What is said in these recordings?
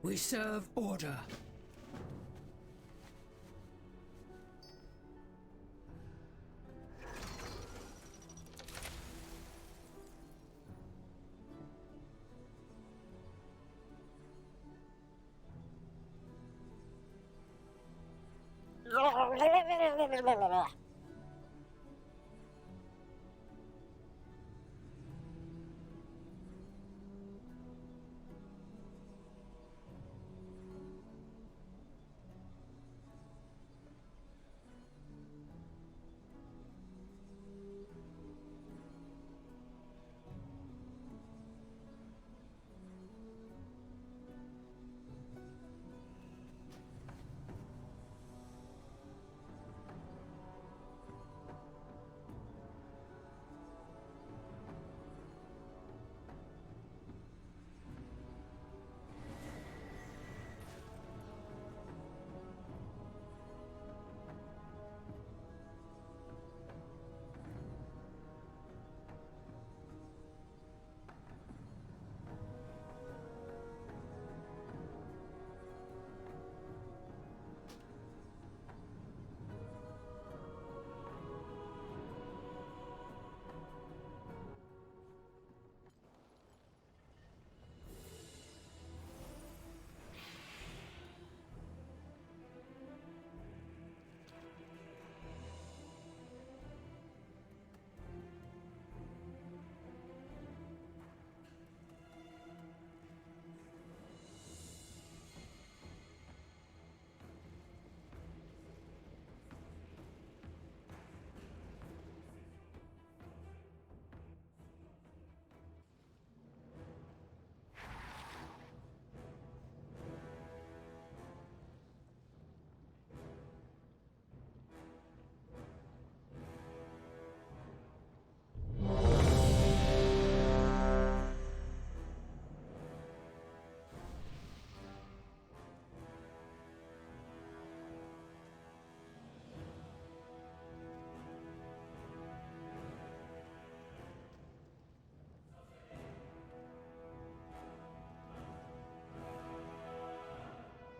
We serve order.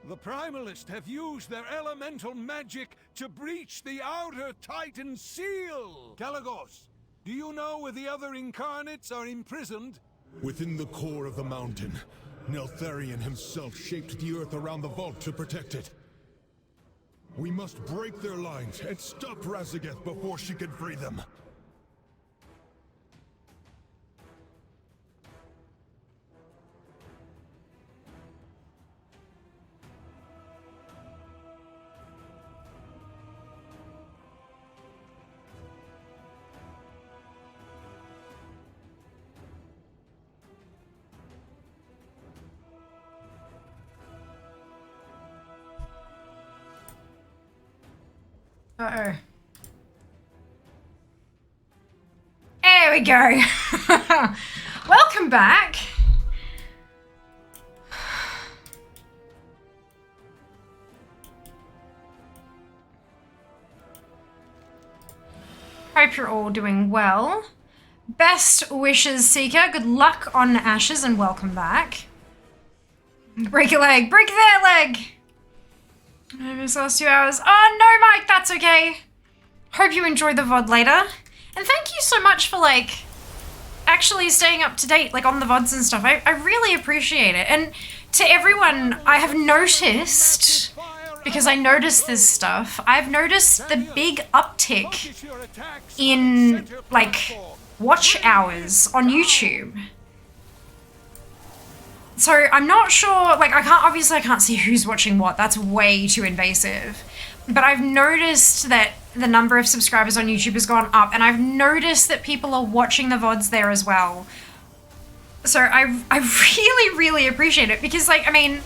The Primalists have used their elemental magic to breach the outer Titan seal! Kalagos, do you know where the other Incarnates are imprisoned? Within the core of the mountain, Neltharion himself shaped the earth around the vault to protect it. We must break their lines and stop Razageth before she can free them. Uh-oh. There we go. Welcome back. Hope you're all doing well. Best wishes, Seeker. Good luck on Ashes and welcome back. Break a leg. Break their leg. I missed last 2 hours. Oh no, Mike, that's okay. Hope you enjoy the VOD later. And thank you so much for actually staying up to date on the VODs and stuff. I really appreciate it. And to everyone, I have noticed, because I noticed this stuff, I've noticed the big uptick in watch hours on YouTube. So I'm not sure, I can't see who's watching what. That's way too invasive. But I've noticed that the number of subscribers on YouTube has gone up, and I've noticed that people are watching the VODs there as well. So I really, really appreciate it because, I am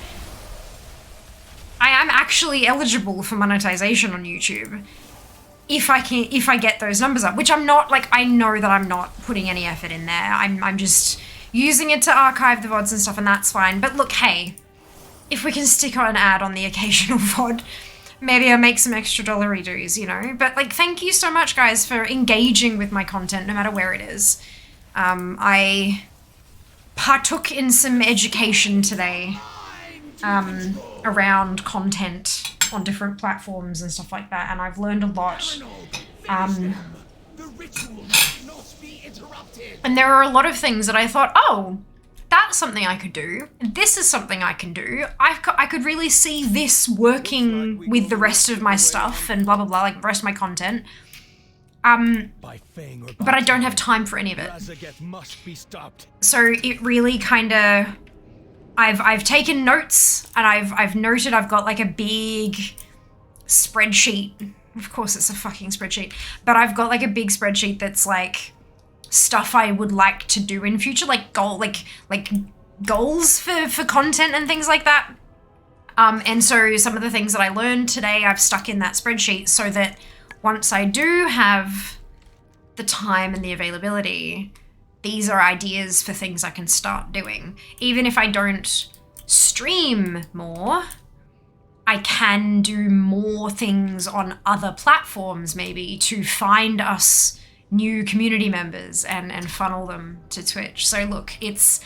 actually eligible for monetization on YouTube if I get those numbers up, which I'm not, I know that I'm not putting any effort in there. I'm just using it to archive the VODs and stuff, and that's fine. But look, hey, if we can stick on an ad on the occasional VOD, maybe I'll make some extra dollary dues, you know? But, thank you so much, guys, for engaging with my content, no matter where it is. I partook in some education today. around content on different platforms and stuff like that, and I've learned a lot. And there are a lot of things that I thought, oh, that's something I could do. This is something I can do. I could really see this working with the rest of my stuff and blah, blah, blah, like the rest of my content. But I don't have time for any of it. So it really kind of, I've taken notes and I've noted, I've got like a big spreadsheet. Of course it's a fucking spreadsheet, but I've got like a big spreadsheet that's like stuff I would like to do in future, like goals for content and things like that. And so some of the things that I learned today, I've stuck in that spreadsheet so that once I do have the time and the availability, these are ideas for things I can start doing. Even if I don't stream more, I can do more things on other platforms maybe to find us new community members and funnel them to Twitch. So look, it's,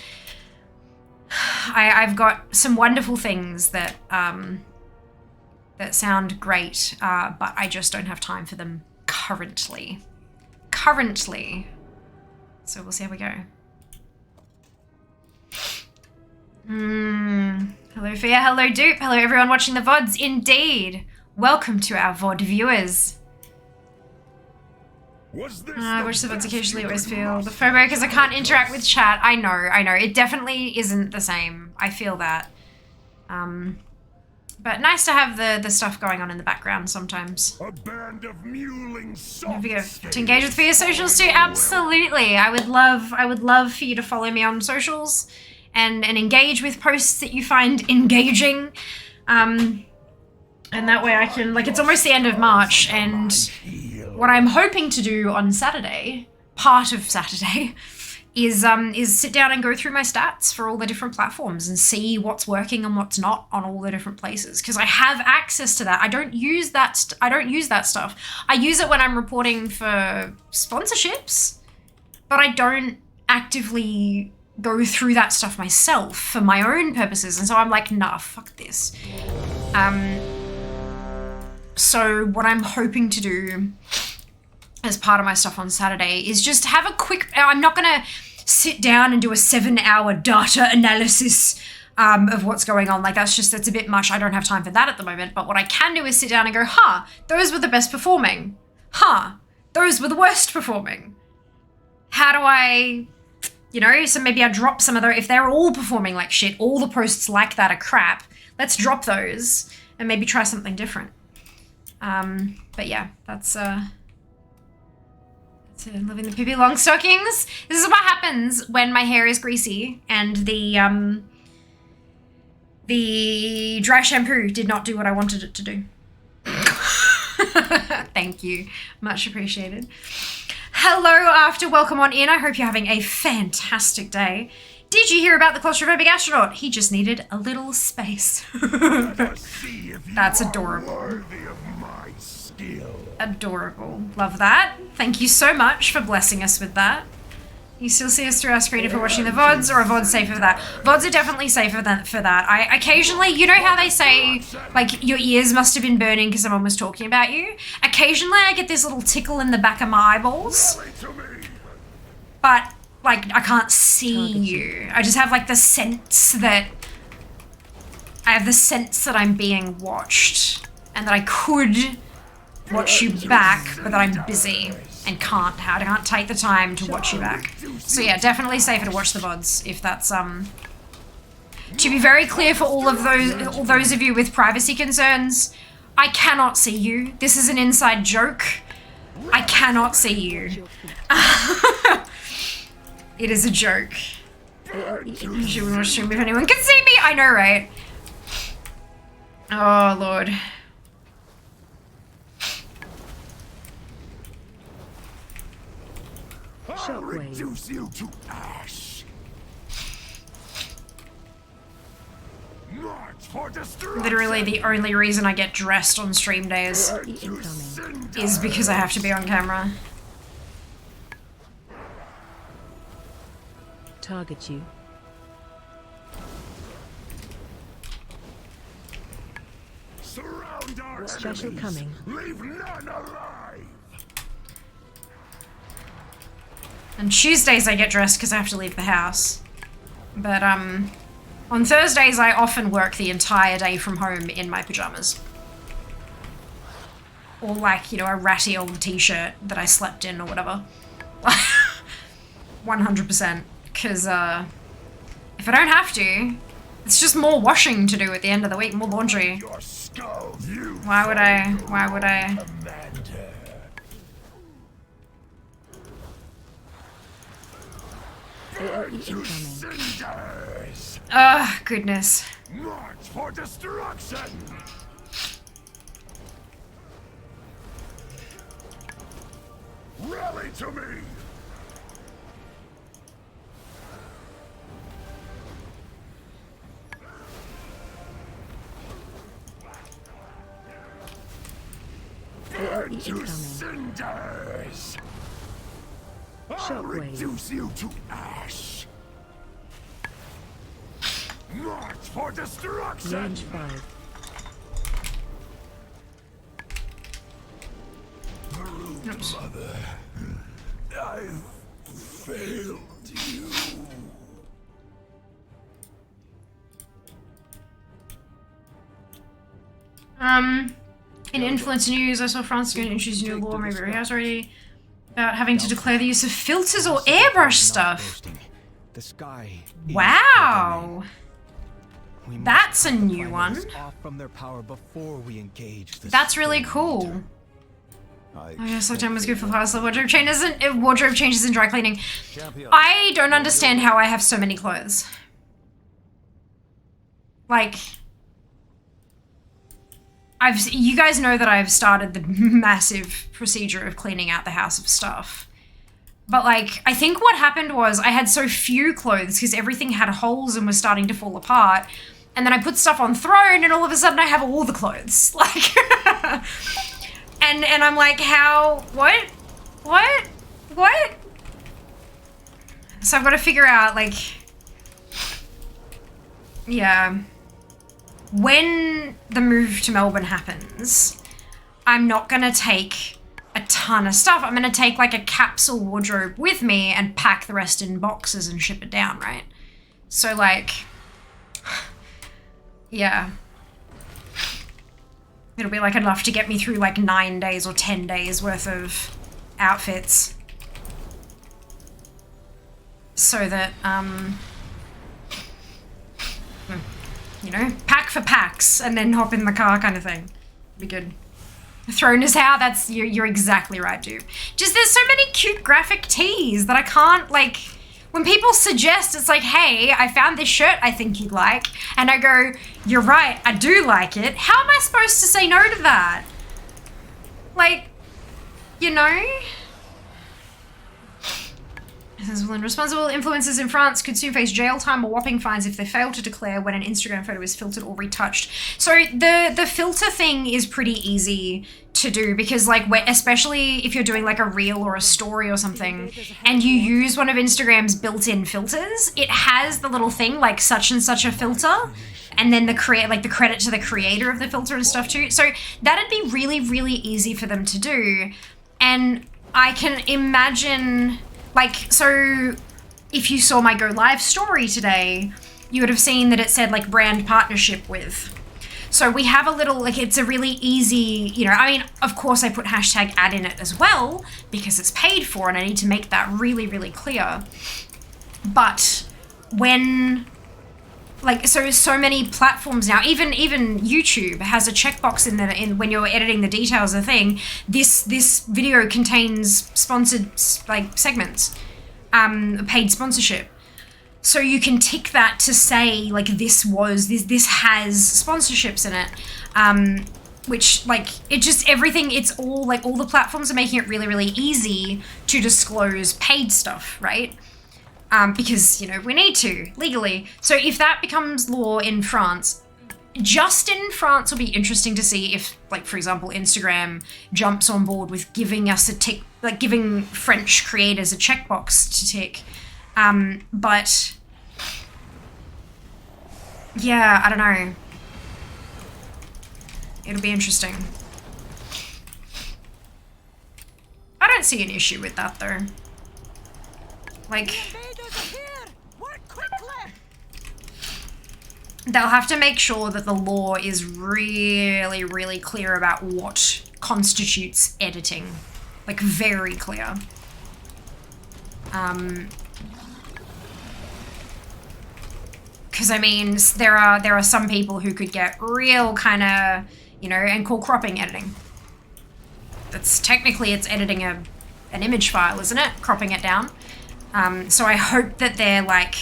I've got some wonderful things that that sound great, but I just don't have time for them currently. So we'll see how we go. Hello Fia, hello Dupe, hello everyone watching the VODs. Indeed, welcome to our VOD viewers. I watch the VODs occasionally, always feel the FOMO because I can't interact with chat. I know, it definitely isn't the same. I feel that. But nice to have the stuff going on in the background sometimes. A band of mewling Don't forget to engage with Fia socials too. Absolutely, I would love for you to follow me on socials and engage with posts that you find engaging. And that way I can, like, it's almost the end of March, and what I'm hoping to do on Saturday, part of Saturday, is sit down and go through my stats for all the different platforms and see what's working and what's not on all the different places, because I have access to that. I don't use that stuff. I use it when I'm reporting for sponsorships, but I don't actively go through that stuff myself for my own purposes. And so I'm like, nah, fuck this. So what I'm hoping to do as part of my stuff on Saturday is just have a quick, I'm not going to sit down and do a 7-hour data analysis of what's going on. Like that's a bit much. I don't have time for that at the moment. But what I can do is sit down and go, those were the best performing. Those were the worst performing. How do I, so maybe I drop some of those. If they're all performing like shit, all the posts like that are crap, let's drop those and maybe try something different. But yeah, that's living the Pippi Longstockings. This is what happens when my hair is greasy and the dry shampoo did not do what I wanted it to do. Thank you. Much appreciated. Hello, After. Welcome on in. I hope you're having a fantastic day. Did you hear about the claustrophobic astronaut? He just needed a little space. That's adorable. Adorable. Love that. Thank you so much for blessing us with that. You still see us through our screen if you're watching the VODs, or are VODs safer for that? VODs are definitely safer for that. I occasionally, you know how they say, like, your ears must have been burning because someone was talking about you? Occasionally I get this little tickle in the back of my eyeballs. But, like, I can't see you. I just have, like, the sense that... I'm being watched. And that I could watch you back, but that I'm busy and can't. I can't take the time to watch you back. So yeah, definitely safer to watch the VODs if that's to be very clear for all those of you with privacy concerns, I cannot see you. This is an inside joke. I cannot see you. It is a joke. You want to stream if anyone can see me? I know, right? Oh Lord. I'll reduce you to ash. March for destruction. Literally the only reason I get dressed on stream days is because I have to be on camera. Target you. Surround our Special enemies. coming. Leave none alive. And Tuesdays I get dressed because I have to leave the house. But on Thursdays I often work the entire day from home in my pajamas. Or like, you know, a ratty old t-shirt that I slept in or whatever. 100%. Because if I don't have to, it's just more washing to do at the end of the week, more laundry. Your skull, you Why would I? commander. AOE incoming. Cinders. Ugh, goodness. March for destruction. Rally to me. AOE To incoming. cinders. I'll Shockwave. reduce you to ash. March for destruction. Range 5. Oops. Mother, I've failed you. In influence news, I saw France going to introduce new law, maybe it has already, about having to declare the use of filters or airbrush stuff. The sky. Wow. That's a new one. Off from their power before we engage the That's really cool. I guess lockdown was good for fast. The wardrobe changes in dry cleaning. I don't understand how I have so many clothes. Like, you guys know that I've started the massive procedure of cleaning out the house of stuff. But like, I think what happened was I had so few clothes because everything had holes and was starting to fall apart. And then I put stuff on Throne and all of a sudden I have all the clothes. Like, and I'm like, how, what? So I've got to figure out, like, yeah. When the move to Melbourne happens, I'm not going to take a ton of stuff. I'm going to take like a capsule wardrobe with me and pack the rest in boxes and ship it down, right? So like, yeah. It'll be like enough to get me through like 9 days or 10 days worth of outfits. So that, you know, pack for packs and then hop in the car kind of thing. Be good. Throne is how, that's, you're exactly right, dude. Just there's so many cute graphic tees that I can't, like, when people suggest, it's like, hey, I found this shirt I think you'd like, and I go, you're right, I do like it. How am I supposed to say no to that? Like, you know? Responsible influencers in France could soon face jail time or whopping fines if they fail to declare when an Instagram photo is filtered or retouched. So the filter thing is pretty easy to do because, like, especially if you're doing like a reel or a story or something and you use one of Instagram's built-in filters, it has the little thing like such and such a filter and then the credit to the creator of the filter and stuff too. So that'd be really, really easy for them to do. And I can imagine, like, so if you saw my go live story today, you would have seen that it said like brand partnership with. So we have a little, like, it's a really easy, you know, I mean, of course I put hashtag ad in it as well because it's paid for and I need to make that really, really clear. But when, like, so many platforms now, even YouTube has a checkbox in when you're editing the details of the thing, this video contains sponsored, like, segments, paid sponsorship. So you can tick that to say, like, this has sponsorships in it, which, like, it just, everything, it's all, like, all the platforms are making it really, really easy to disclose paid stuff, right? Because, you know, we need to, legally. So if that becomes law in France, just in France will be interesting to see if, like, for example, Instagram jumps on board with giving us a tick, like, giving French creators a checkbox to tick. But yeah, I don't know. It'll be interesting. I don't see an issue with that though. Like, they'll have to make sure that the law is really, really clear about what constitutes editing. Like, very clear. Because I mean, there are some people who could get real kind of, you know, and call cropping editing. That's technically it's editing an image file, isn't it? Cropping it down. So I hope that they're like,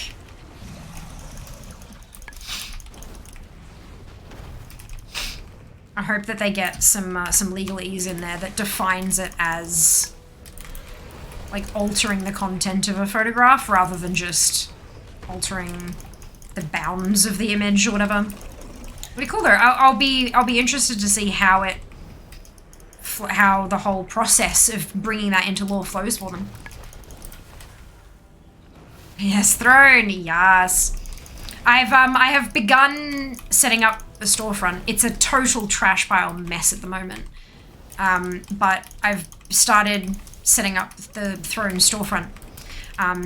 I hope that they get some legalese in there that defines it as like altering the content of a photograph rather than just altering the bounds of the image or whatever. Pretty cool though. I'll be interested to see how the whole process of bringing that into law flows for them. Yes, throne. Yes. I have begun setting up a storefront. It's a total trash pile mess at the moment. But I've started setting up the throne storefront.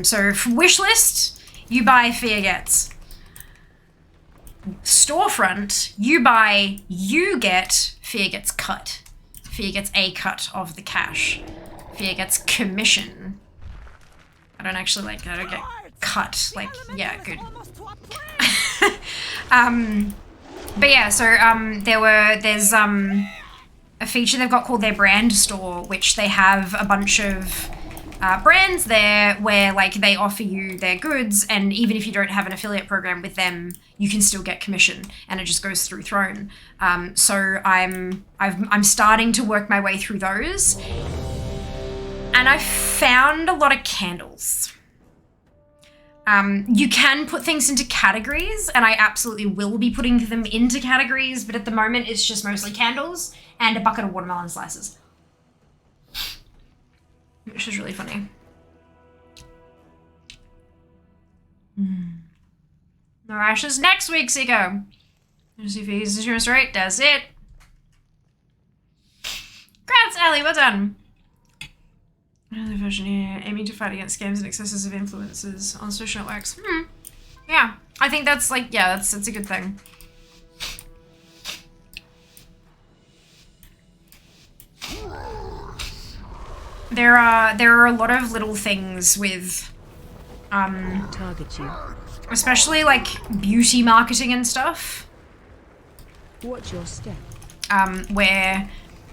So for wishlist, you buy Fear Gets. Storefront, you buy, you get Fear Gets cut. Fear gets a cut of the cash. Fear gets commission. I don't actually like, I don't get cut. Like, yeah, good. But yeah, so there's a feature they've got called their brand store, which they have a bunch of brands there where like they offer you their goods, and even if you don't have an affiliate program with them, you can still get commission, and it just goes through Throne. So I'm starting to work my way through those, and I found a lot of candles. You can put things into categories, and I absolutely will be putting them into categories, but at the moment it's just mostly candles and a bucket of watermelon slices. Which is really funny. No ashes next week, Seiko. See if he's insurance rate. Does it. Congrats, Ellie. Well done. Another version here, aiming to fight against scams and excesses of influences on social networks. Yeah, I think that's like, yeah, that's a good thing. There are a lot of little things with, Target you. especially like beauty marketing and stuff. Watch your step. Where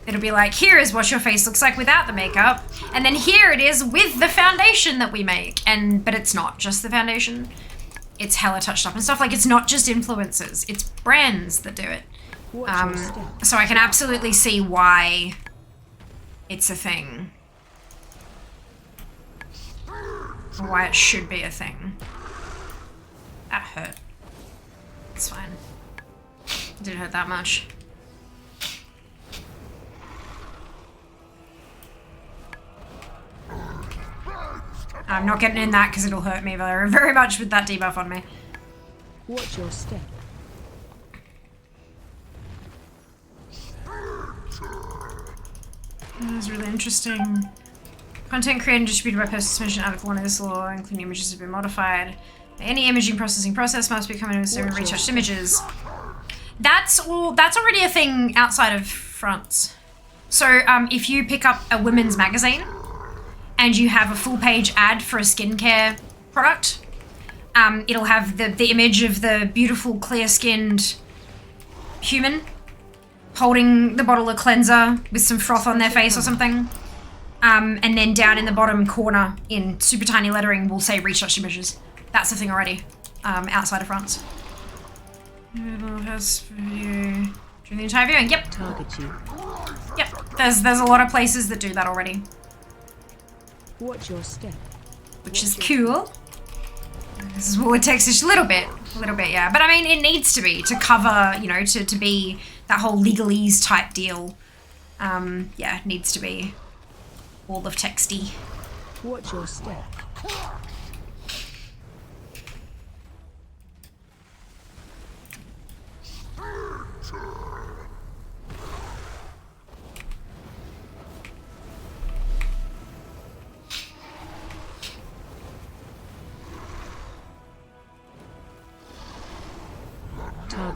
it'll be like, here is what your face looks like without the makeup, and then here it is with the foundation that we make, but it's not just the foundation. It's hella touched up and stuff. Like, it's not just influencers, it's brands that do it. So I can absolutely see why it's a thing. Or why it should be a thing. That hurt. It's fine. It didn't hurt that much. I'm not getting in that because it'll hurt me very, very much with that debuff on me. Watch your step. That was really interesting. Content created and distributed by Post Suspension Article 1 of this law, including images have been modified. Any imaging processing process must be coming to retouched images. That's already a thing outside of France. So if you pick up a women's magazine and you have a full page ad for a skincare product, it'll have the image of the beautiful clear-skinned human holding the bottle of cleanser with some froth on their face or something. And then down in the bottom corner in super tiny lettering will say retouched images. That's the thing already, outside of France. During the entire viewing, yep. Target you. Yep, there's a lot of places that do that already. Watch your step. Which is cool. This is what it takes just a little bit, yeah. But I mean, it needs to be, to cover, you know, to be that whole legalese type deal. Yeah, it needs to be all of texty. Watch your step.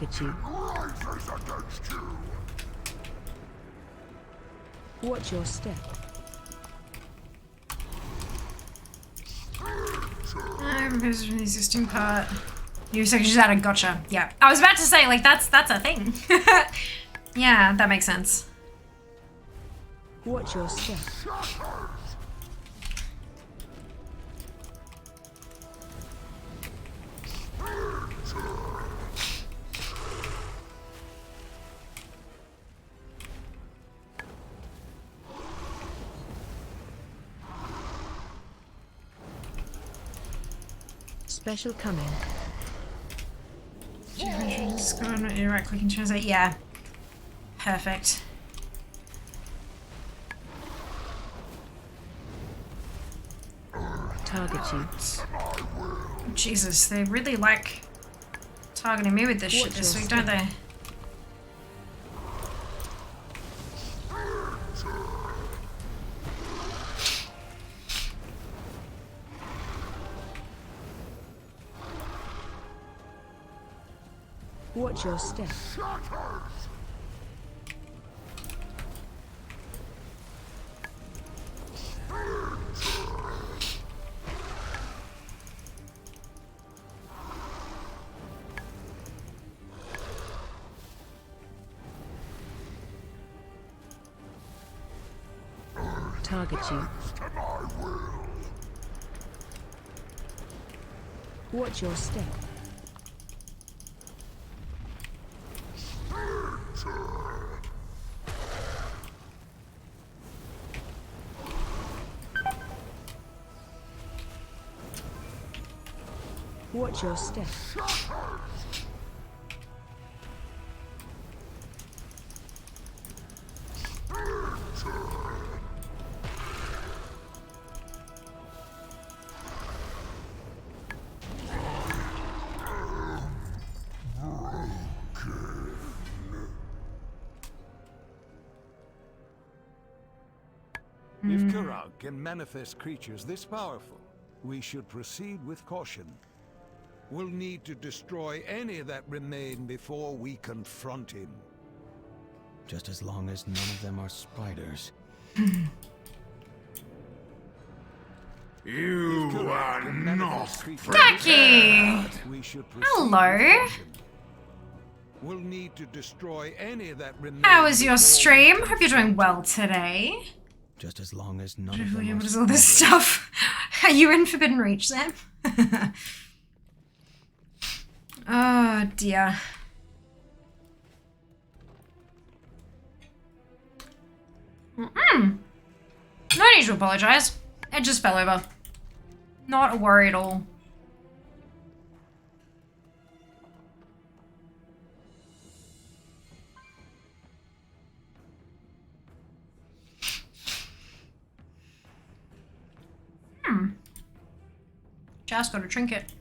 Target you. Rises against you. Watch your step. Because of the existing part. You said she's out of gotcha. Yeah. I was about to say, like, that's a thing. Yeah, that makes sense. Watch your step. Special coming. Just go on right click and translate. Yeah. Perfect. Target you. Jesus, they really like targeting me with this shit Watch this your week, don't they? Watch your step. Target you. Watch your step. Watch your step. If Kurag can manifest creatures this powerful, we should proceed with caution. We'll need to destroy any that remain before we confront him. Just as long as none of them are spiders. You are not Ducky! We should proceed Hello. with caution. We'll need to destroy any that remain. How was your before we stream? Hope you're doing confront well today. Just as long as none of them are What is all this spiders. stuff? Are you in Forbidden Reach, Sam? Oh dear. No need to apologize. It just fell over. Not a worry at all. Just got a trinket.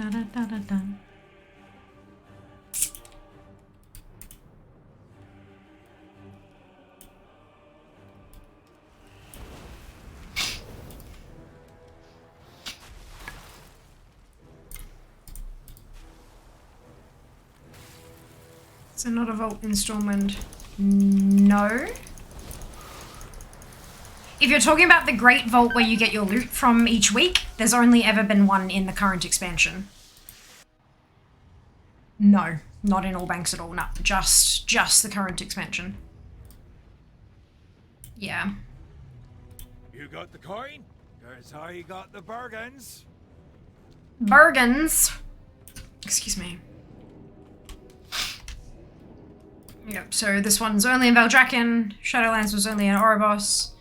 Da-da-da-da-da. So not a vault installment. No. If you're talking about the Great Vault where you get your loot from each week, there's only ever been one in the current expansion. No, not in all banks at all. No, just the current expansion. Yeah. You got the coin? That's how you got the bargains. Bargains. Excuse me. Yep, so this one's only in Valdrakken, Shadowlands was only in Oribos,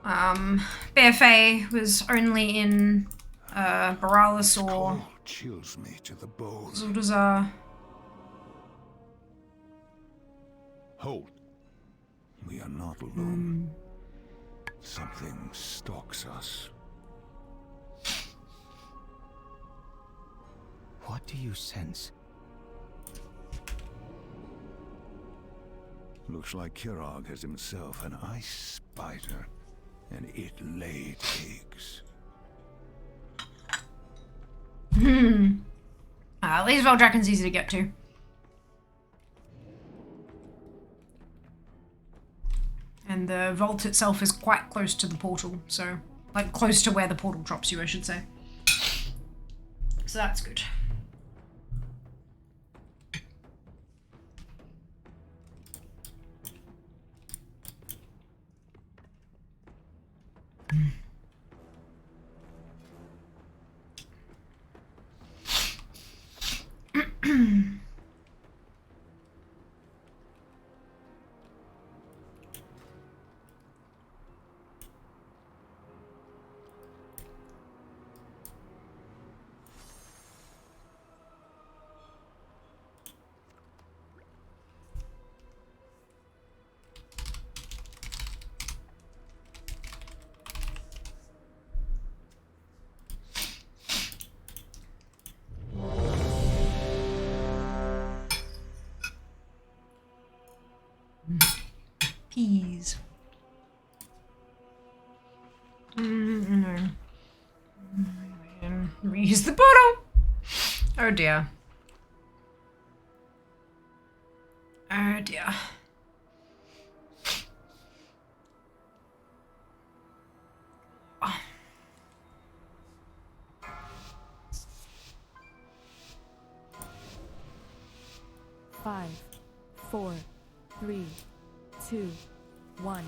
BFA was only in Borealis or Cold chills me to the bone. Zuldazar. Hold. We are not alone. Something stalks us. What do you sense? Looks like Kirog has himself an ice spider, and it laid eggs. At least Valdrakken's easy to get to. And the vault itself is quite close to the portal, so, like, close to where the portal drops you, I should say. So that's good. Peas. No. Reuse the bottle. Oh dear. Oh dear. Oh. 5, 4, 3, 2, 1.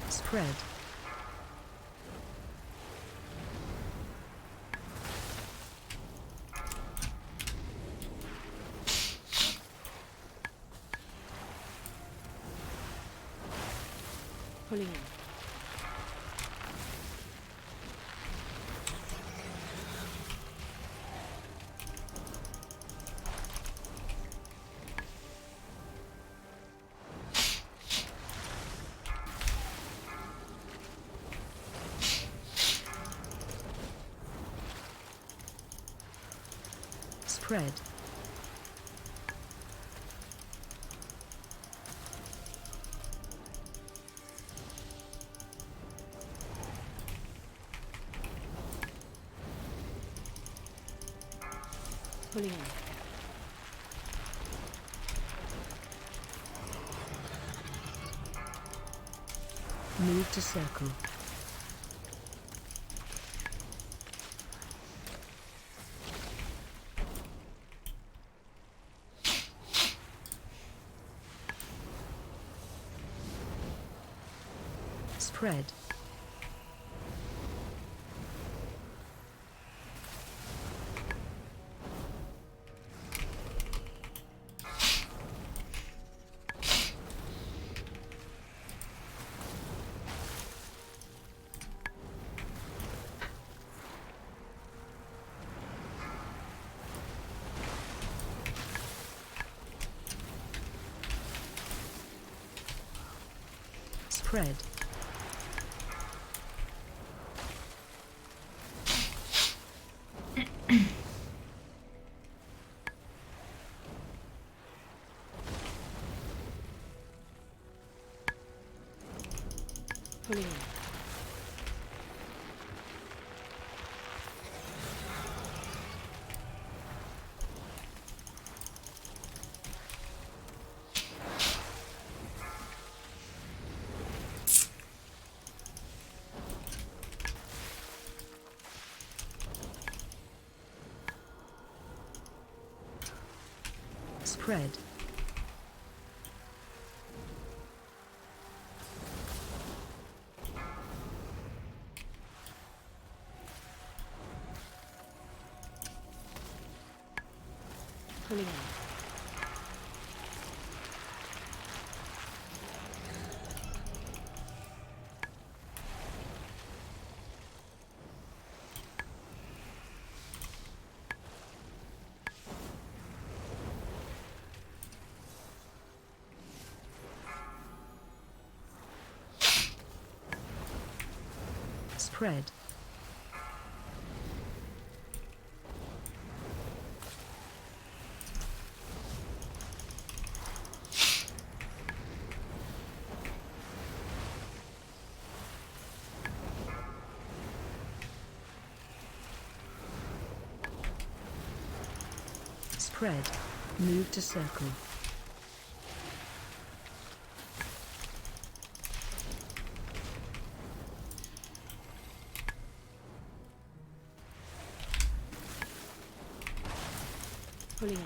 Spread. Pulling in. Spread. Pulling in. Move to circle. Spread. Spread. Pulling in. Spread. Pulling in. Spread. Spread. Move to circle. Pulling in.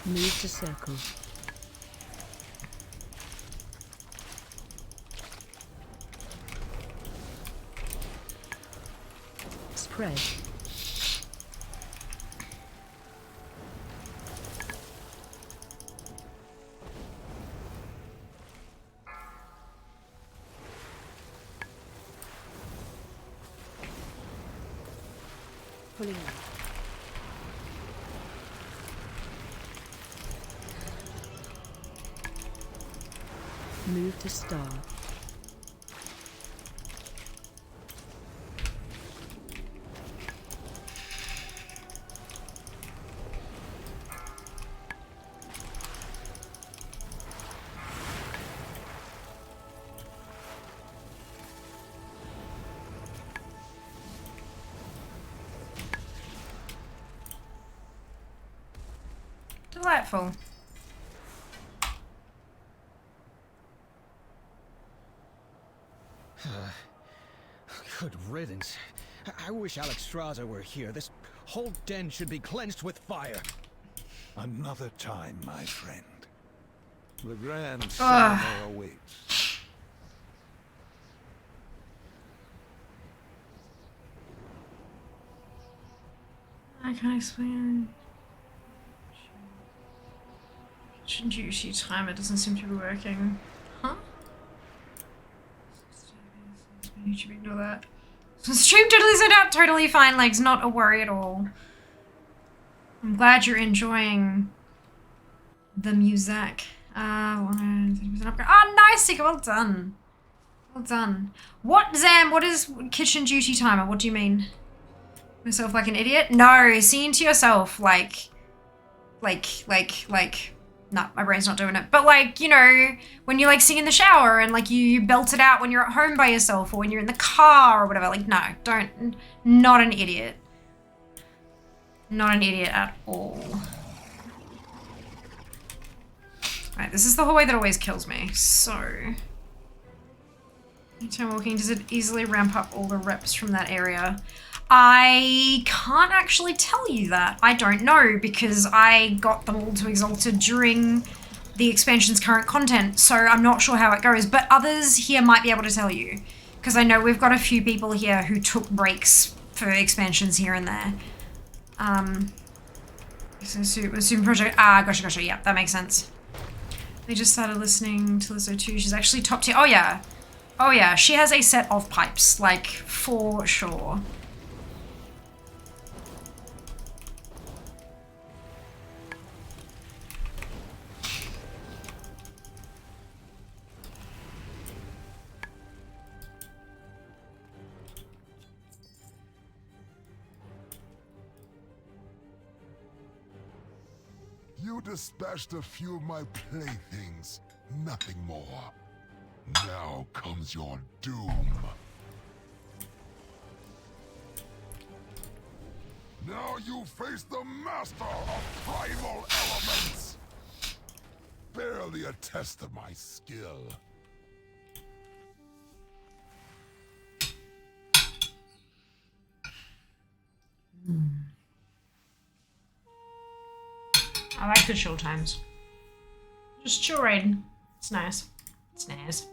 Move to circle. Spread. Pulling in. Move to star. Delightful. Good riddance. I wish Alexstrasza were here. This whole den should be cleansed with fire. Another time, my friend. The grand summer awaits. I can't explain. Shouldn't you use time? It doesn't seem to be working. Huh? You should ignore that. Stream totally set out totally fine, legs, not a worry at all. I'm glad you're enjoying the music. Oh, nice, Sika, well done. Well done. What, Zam, what is kitchen duty timer? What do you mean? Myself like an idiot? No, seeing to yourself like, nah, my brain's not doing it. But like, you know, when you like sing in the shower and like you belt it out when you're at home by yourself or when you're in the car or whatever. Like, no, don't, not an idiot. Not an idiot at all. Right, this is the hallway that always kills me. So, anytime walking, does it easily ramp up all the reps from that area? I can't actually tell you that. I don't know because I got them all to Exalted during the expansion's current content, so I'm not sure how it goes, but others here might be able to tell you because I know we've got a few people here who took breaks for expansions here and there. Assume project, gotcha, yeah, that makes sense. They just started listening to Lizzo too. She's actually top tier. Oh yeah. Oh yeah, she has a set of pipes, like, for sure. You dispatched a few of my playthings, nothing more. Now comes your doom. Now you face the master of primal elements! Barely a test of my skill. I like the chill times. Just chill raid. It's nice. It's nice.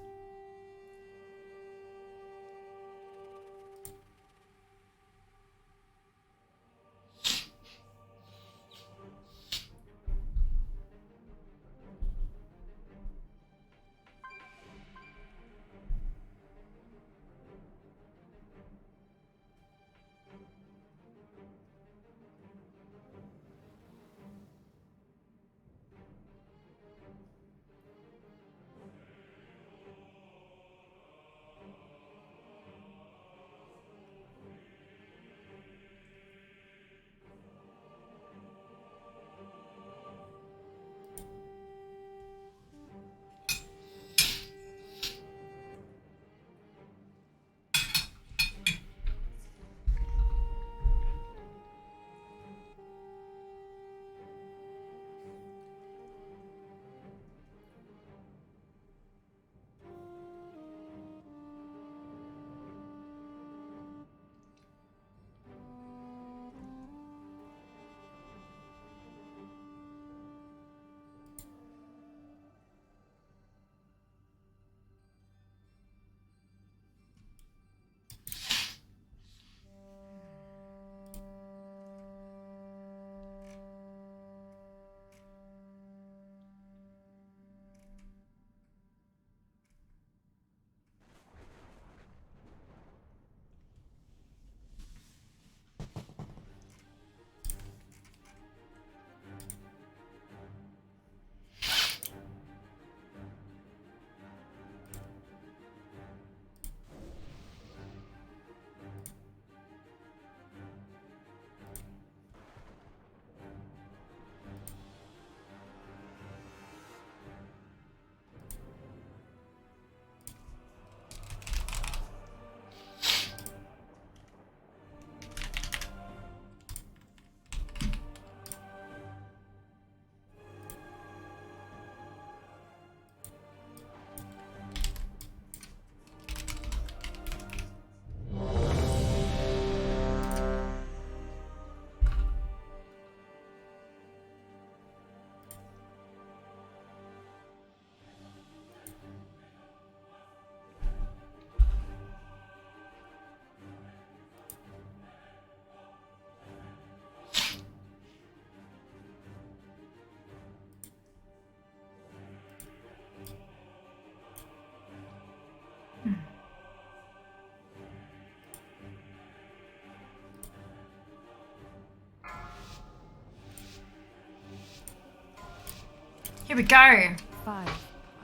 Here we go. 5,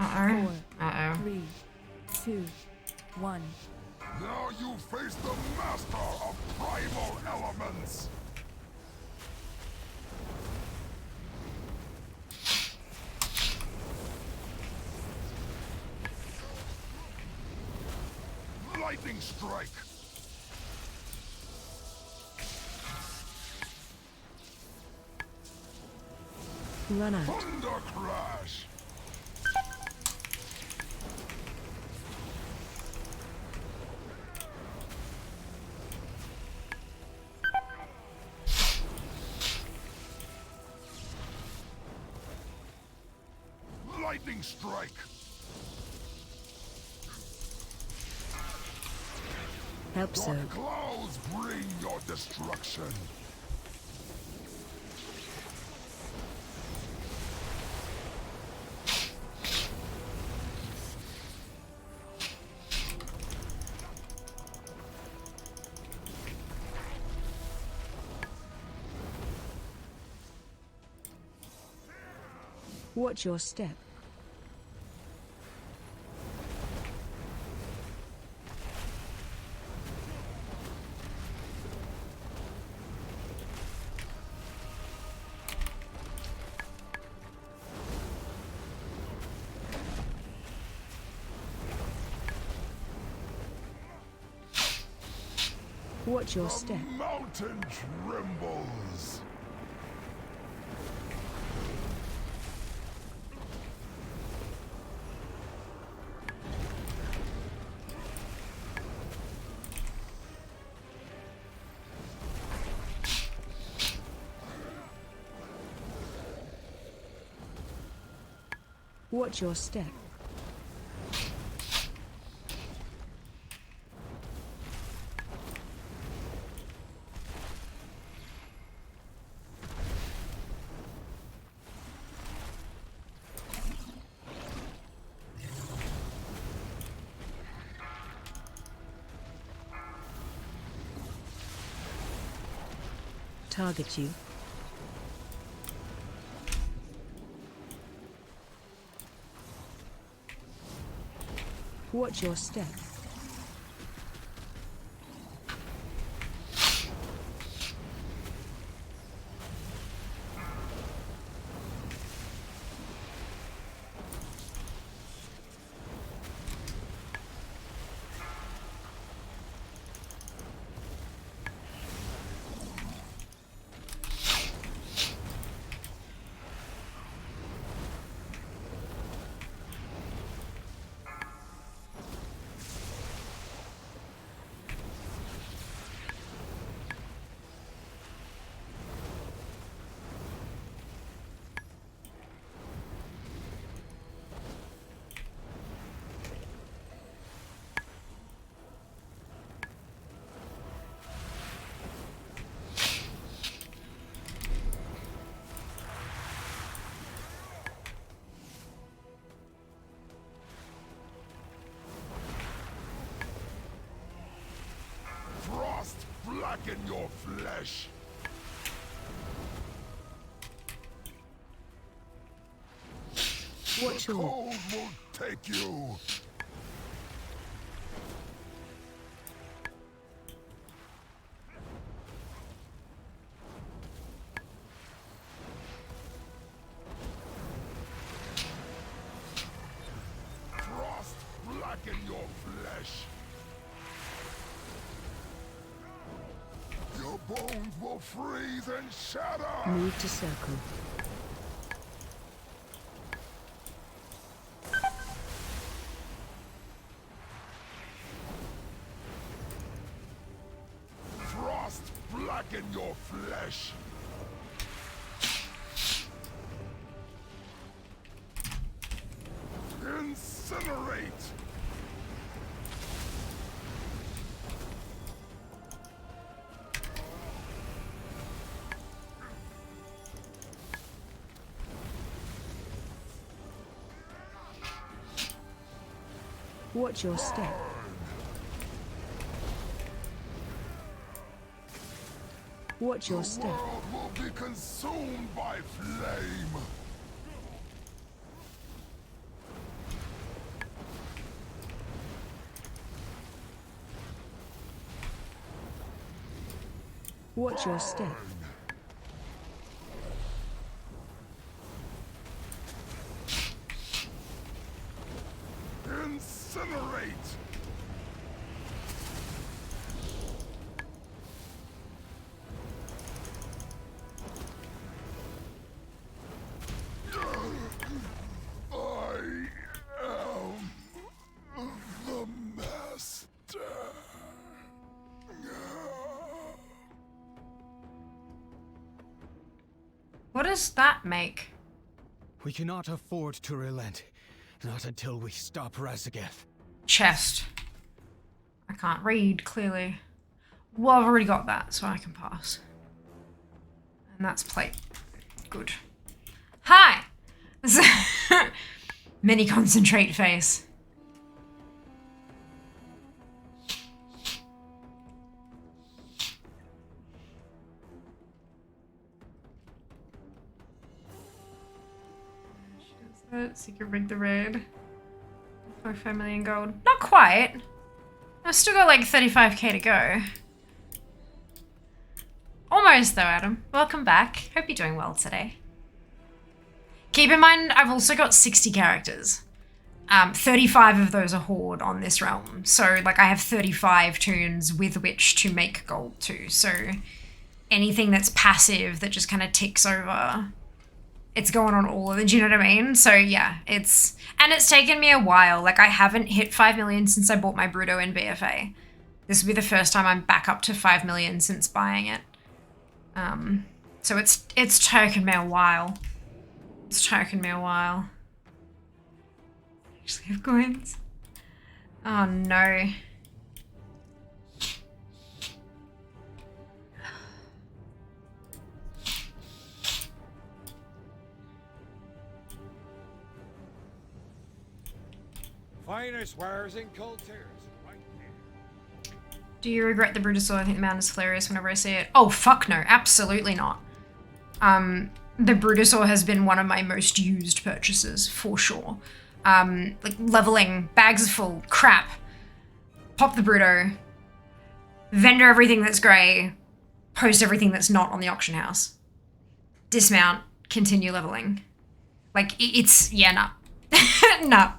Uh-oh. 4, Uh-oh. 3, 2, 1. Now you face the master of primal elements! Lightning strike! Run out. Thunder crash! Lightning strike! Help so. Dark clouds bring your destruction! Watch your step. Watch your step. The mountain trembles. Watch your step. Target you. Watch your step. Frost blacken your flesh. Watch The your... cold will take you. Frost blacken your flesh. Your bones will freeze and shatter. Move to circle. Frost blacken your flesh. Incinerate. Watch your step. Watch your The step. world will be consumed by flame. Watch your step. Incinerate. I am the master. What does that make? We cannot afford to relent. Not until we stop Razageth. Chest. I can't read, clearly. Well, I've already got that, so I can pass. And that's plate. Good. Hi! Mini concentrate face. So you can rig the raid. 5 million gold. Not quite. I've still got like 35k to go. Almost though, Adam. Welcome back. Hope you're doing well today. Keep in mind, I've also got 60 characters. 35 of those are Horde on this realm. So, like, I have 35 tunes with which to make gold too. So, anything that's passive that just kind of ticks over, it's going on all of it. Do you know what I mean? So, yeah, it's taken me a while. Like, I haven't hit 5 million since I bought my Bruto in BFA. This will be the first time I'm back up to 5 million since buying it. So it's taken me a while. It's taken me a while. Actually have coins. Oh no. Finest wares in cultures. Do you regret the Brutosaur? I think the mount is hilarious whenever I see it. Oh, fuck no. Absolutely not. The Brutosaur has been one of my most used purchases, for sure. Like, leveling, bags are full, crap. Pop the Bruto. Vendor everything that's grey. Post everything that's not on the auction house. Dismount. Continue leveling. Like, it's... yeah, nah. Nah.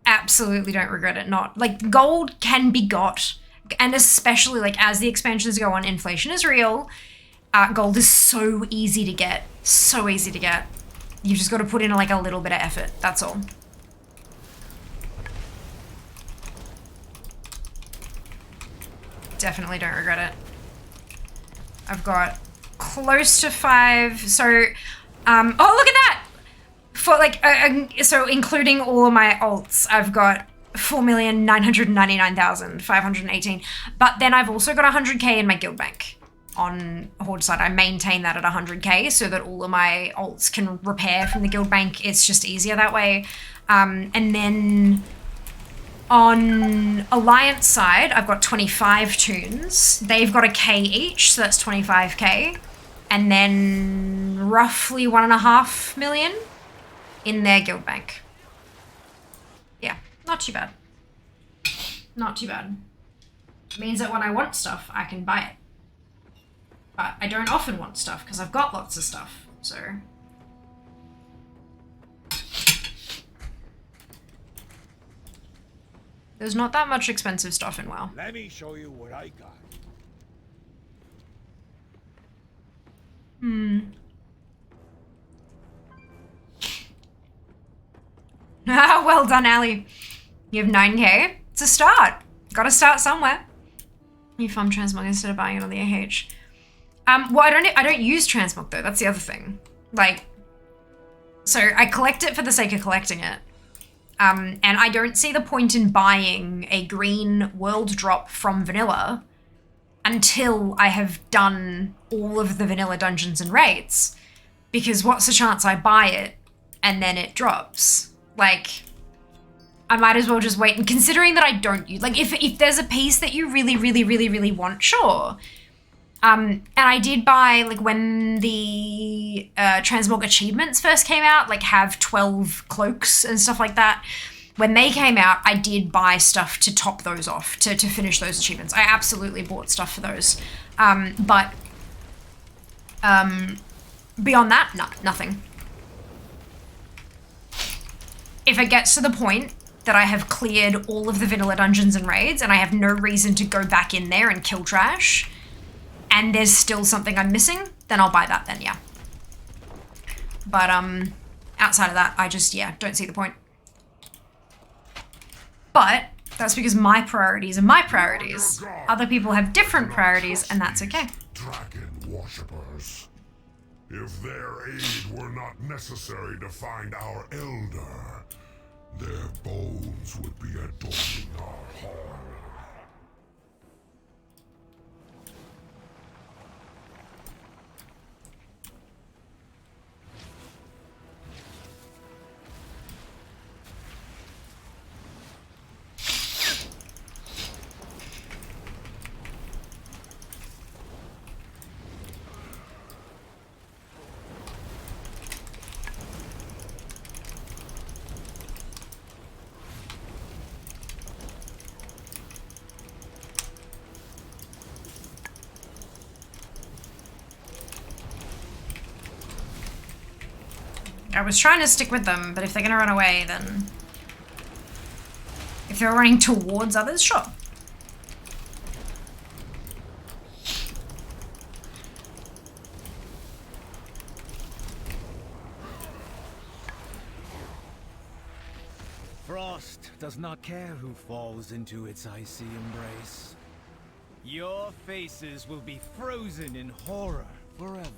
Absolutely don't regret it. Not. Like, gold can be got... and especially, like, as the expansions go on, inflation is real. Gold is so easy to get. So easy to get. You've just got to put in, like, a little bit of effort. That's all. Definitely don't regret it. I've got close to 5. So, oh, look at that! For, like, so including all of my alts, I've got 4,999,518. But then I've also got 100k in my guild bank on Horde side. I maintain that at 100k so that all of my alts can repair from the guild bank. It's just easier that way. And then on Alliance side, I've got 25 tunes. They've got a K each, so that's 25k. And then roughly 1.5 million in their guild bank. Yeah. Not too bad. Not too bad. It means that when I want stuff, I can buy it. But I don't often want stuff because I've got lots of stuff, so... there's not that much expensive stuff in WoW. Let me show you what I got. Well done, Ali. You have 9k. It's a start. Gotta start somewhere. You farm transmog instead of buying it on the AH. Well, I don't use transmog though. That's the other thing. Like, so I collect it for the sake of collecting it. And I don't see the point in buying a green world drop from vanilla until I have done all of the vanilla dungeons and raids. Because what's the chance I buy it and then it drops? Like, I might as well just wait. And considering that I don't use, like, if there's a piece that you really, really, really, really want, sure. And I did buy, like, when the transmog achievements first came out, like, have 12 cloaks and stuff like that. When they came out, I did buy stuff to top those off, to finish those achievements. I absolutely bought stuff for those. But beyond that, no, nothing. If it gets to the point that I have cleared all of the vanilla dungeons and raids and I have no reason to go back in there and kill trash, and there's still something I'm missing, then I'll buy that then, yeah. But, outside of that, I just, yeah, don't see the point. But that's because my priorities are my priorities. Other people have different priorities, and that's okay. Dragon worshippers. If their aid were not necessary to find our elder, their bones would be adorning our hall. I was trying to stick with them, but if they're gonna run away, then... If they're running towards others, sure. Frost does not care who falls into its icy embrace. Your faces will be frozen in horror forever.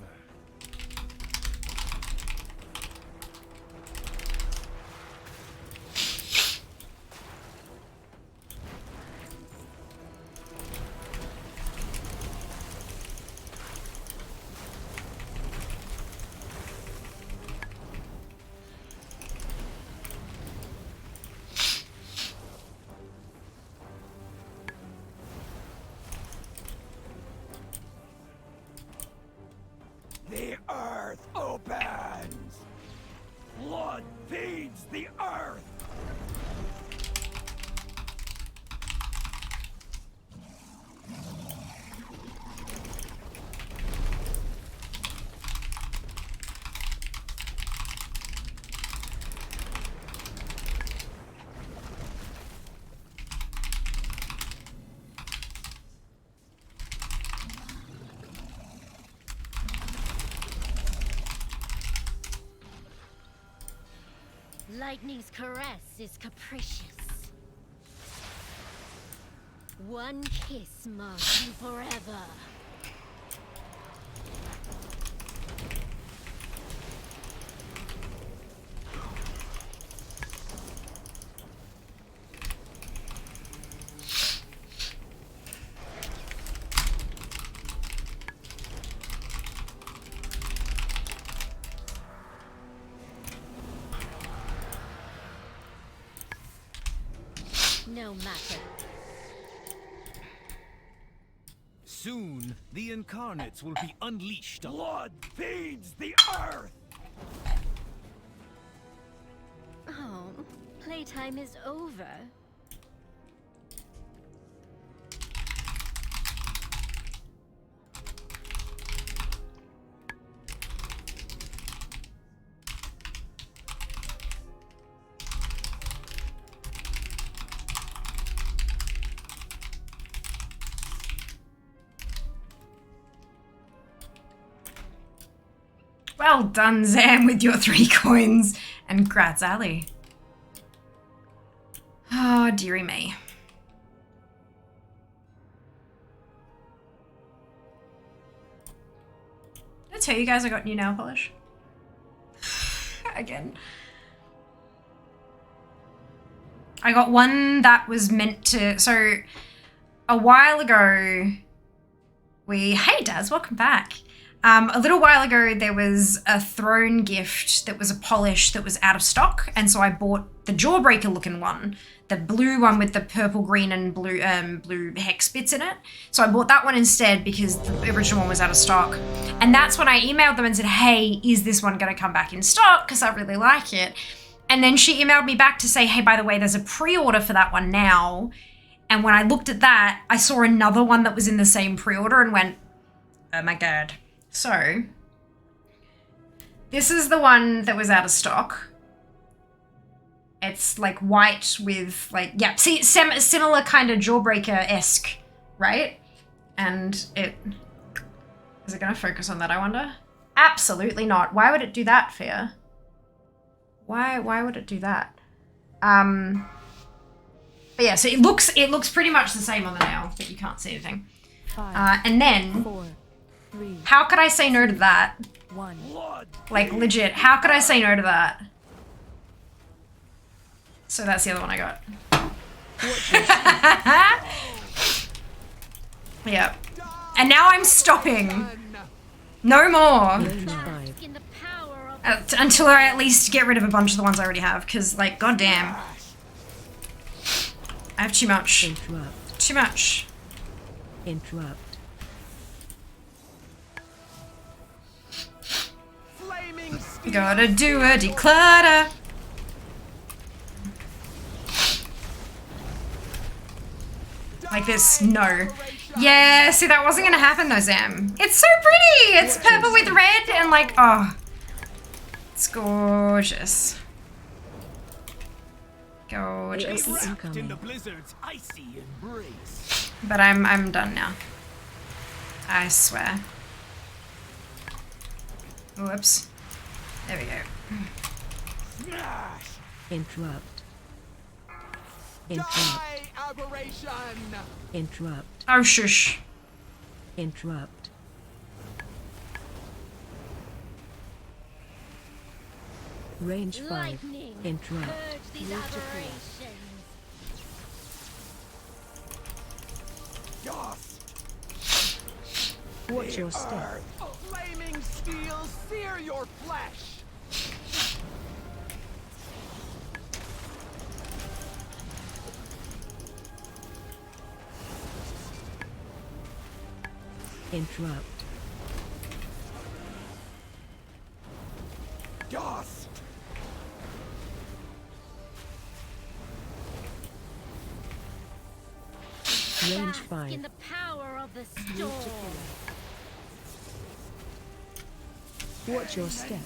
The earth opens! Blood feeds the earth! Lightning's caress is capricious. One kiss marks you forever. No matter. Soon, the Incarnates will be unleashed. Blood feeds the earth! Oh, playtime is over. Well done, Zam, with your 3 coins. And grats, Ali. Oh, dearie me. Did I tell you guys I got new nail polish? Again. I got one that was meant to... So, a while ago, Hey, Daz, welcome back. A little while ago, there was a throne gift that was a polish that was out of stock, and so I bought the Jawbreaker-looking one, the blue one with the purple, green, and blue hex bits in it. So I bought that one instead because the original one was out of stock. And that's when I emailed them and said, hey, is this one going to come back in stock? Because I really like it. And then she emailed me back to say, hey, by the way, there's a pre-order for that one now. And when I looked at that, I saw another one that was in the same pre-order and went, oh my God. So, this is the one that was out of stock. It's like white with like, yeah, see, similar kind of Jawbreaker-esque, right? And is it going to focus on that, I wonder? Absolutely not. Why would it do that, Fear? Why would it do that? But yeah, so it looks pretty much the same on the nail, but you can't see anything. 5, And then... 4, 3, How could I say no to that? 1. Like, legit, how could I say no to that? So that's the other one I got. Yep. And now I'm stopping. No more. In the power of Until I at least get rid of a bunch of the ones I already have, because, like, goddamn. I have too much. Interrupt. Too much. Interrupt. Gotta do a declutter. Like this, no. Yeah, see, that wasn't gonna happen though, Zam. It's so pretty! It's purple with red and like, oh. It's It's gorgeous. Gorgeous. Wrapped in the blizzard's icy embrace. But I'm done now. I swear. Whoops. There we go. Smash! Interrupt. Interrupt. Die, aberration! Interrupt. Oh shush. Interrupt. Range 5. Lightning. Interrupt. Purge these aberrations. Watch your step. Flaming steel sear your flesh! Interrupt. Dust! Range Bask 5. in the power of the storm. Watch your step.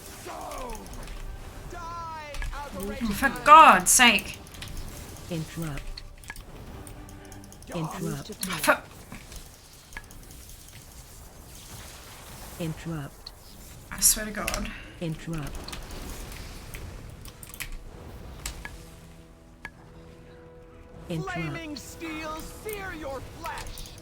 Die, aberration! For God's sake. Interrupt. Interrupt. For Interrupt. I swear to God. Interrupt. Interrupt. Flaming steel sear your flesh!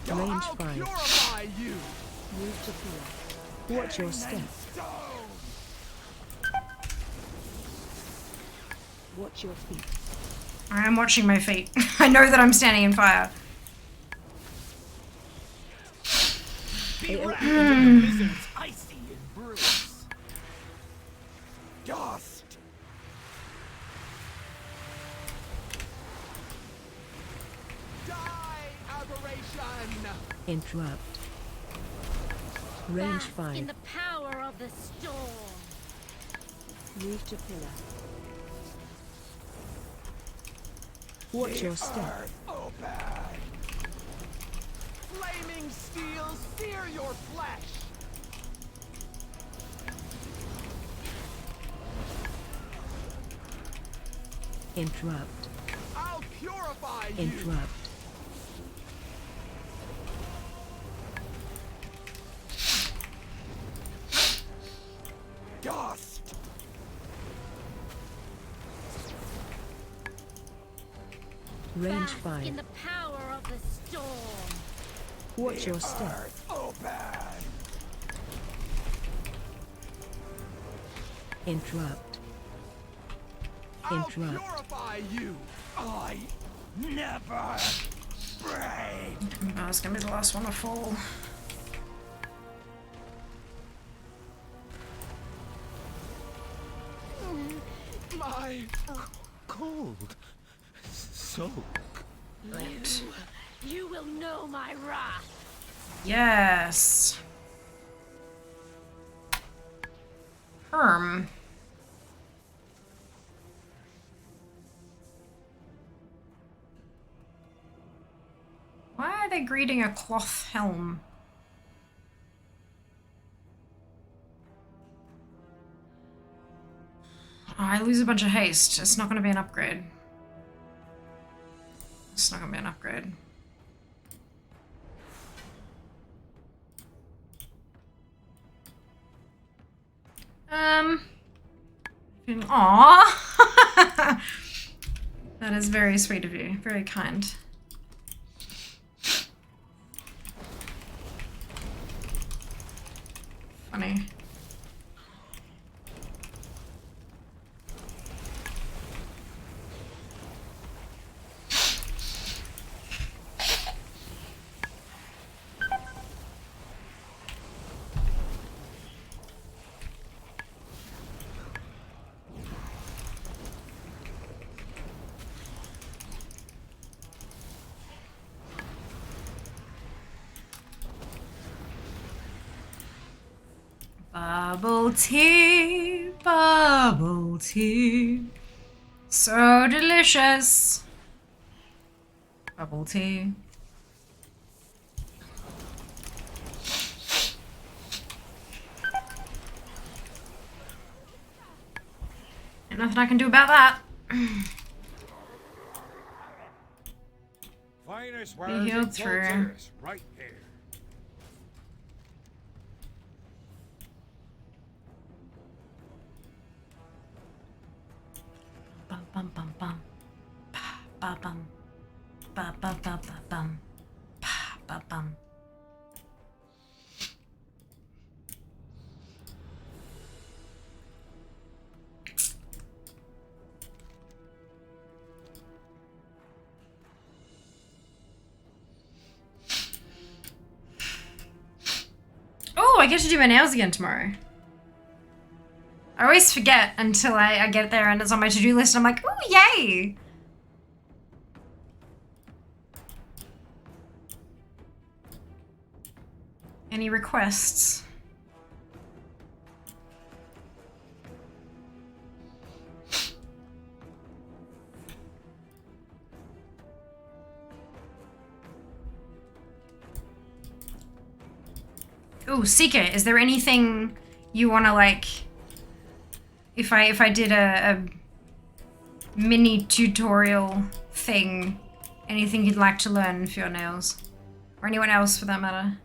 Range I'll 5. purify you! Move to pillar. Watch your step. Watch your feet. I am watching my feet. I know that I'm standing in fire. Be wrapped in the blizzard's icy embrace. Dust! Die, aberration! Interrupt. Range Bask 5. in the power of the storm. Move to pillar. Watch your step. Open! Flaming steel sear your flesh! Interrupt. I'll purify you! Interrupt. Dust! Range Bask 5. in the power of the storm. Watch your step. Open! Interrupt. I'll Interrupt. purify you! I never break! Oh, it's gonna be the last one to fall. My cold soak. Right. You will know my wrath. Yes. Herm. Why are they greeting a cloth helm? Oh, I lose a bunch of haste. It's not going to be an upgrade. It's not going to be an upgrade. Aww. That is very sweet of you. Very kind. Funny. Bubble tea, so delicious. Bubble tea. Nothing I can do about that. Finest Be wares healed in through. Fortress, right here. Bum bum bum bum. Pa ba bum. Ba ba ba ba bum. Pa ba bum. Oh, I get to do my nails again tomorrow. I always forget until I get there and it's on my to-do list. I'm like, oh, yay! Any requests? Ooh, Seeker, is there anything you want to, like, if I did a mini tutorial thing, anything you'd like to learn for your nails? Or anyone else for that matter?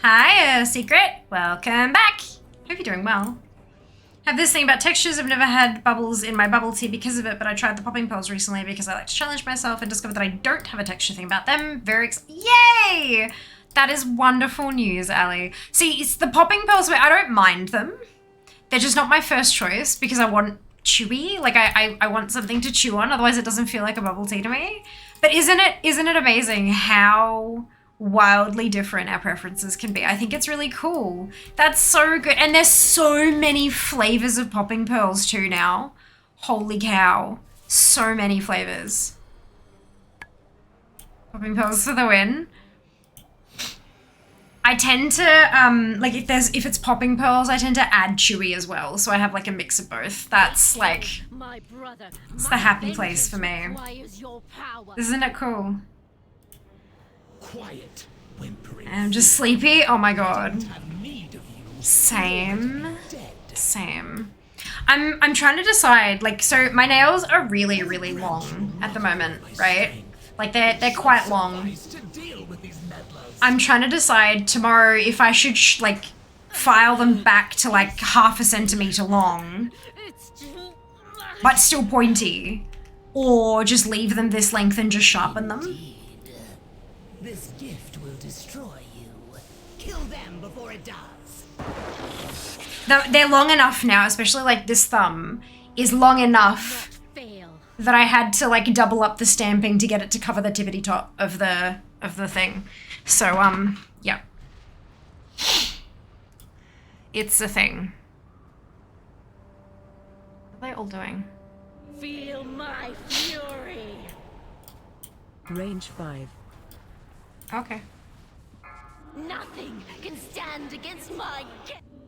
Hi, Secret. Welcome back. Hope you're doing well. Have this thing about textures. I've never had bubbles in my bubble tea because of it, but I tried the popping pearls recently because I like to challenge myself and discovered that I don't have a texture thing about them. Yay! That is wonderful news, Ali. See, it's the popping pearls where I don't mind them. They're just not my first choice because I want chewy. Like I want something to chew on, otherwise it doesn't feel like a bubble tea to me. But isn't it amazing how wildly different our preferences can be? I think it's really cool. That's so good. And there's so many flavors of popping pearls too now. Holy cow. So many flavors. Popping pearls for the win. I tend to, like if it's popping pearls, I tend to add chewy as well. So I have like a mix of both. That's like, My brother, it's the happy place for me. Your power. Isn't it cool? Quiet, whimpering. I'm just sleepy. Oh my god. Have need of you. Same. Dead. Same. I'm trying to decide, like, so my nails are really, really long at the moment, right? Like they're quite long. To deal with these meddlers. I'm trying to decide tomorrow if I should like file them back to like 1/2 centimeter long, It's too... but still pointy, or just leave them this length and just sharpen them. This gift will destroy you. Kill them before it does. They're long enough now, especially like this thumb is long enough fail. that I had to like double up the stamping to get it to cover the tippity top of the thing. So yeah. It's a thing. What are they all doing? Feel my fury. Range 5. Okay. Nothing can stand against my...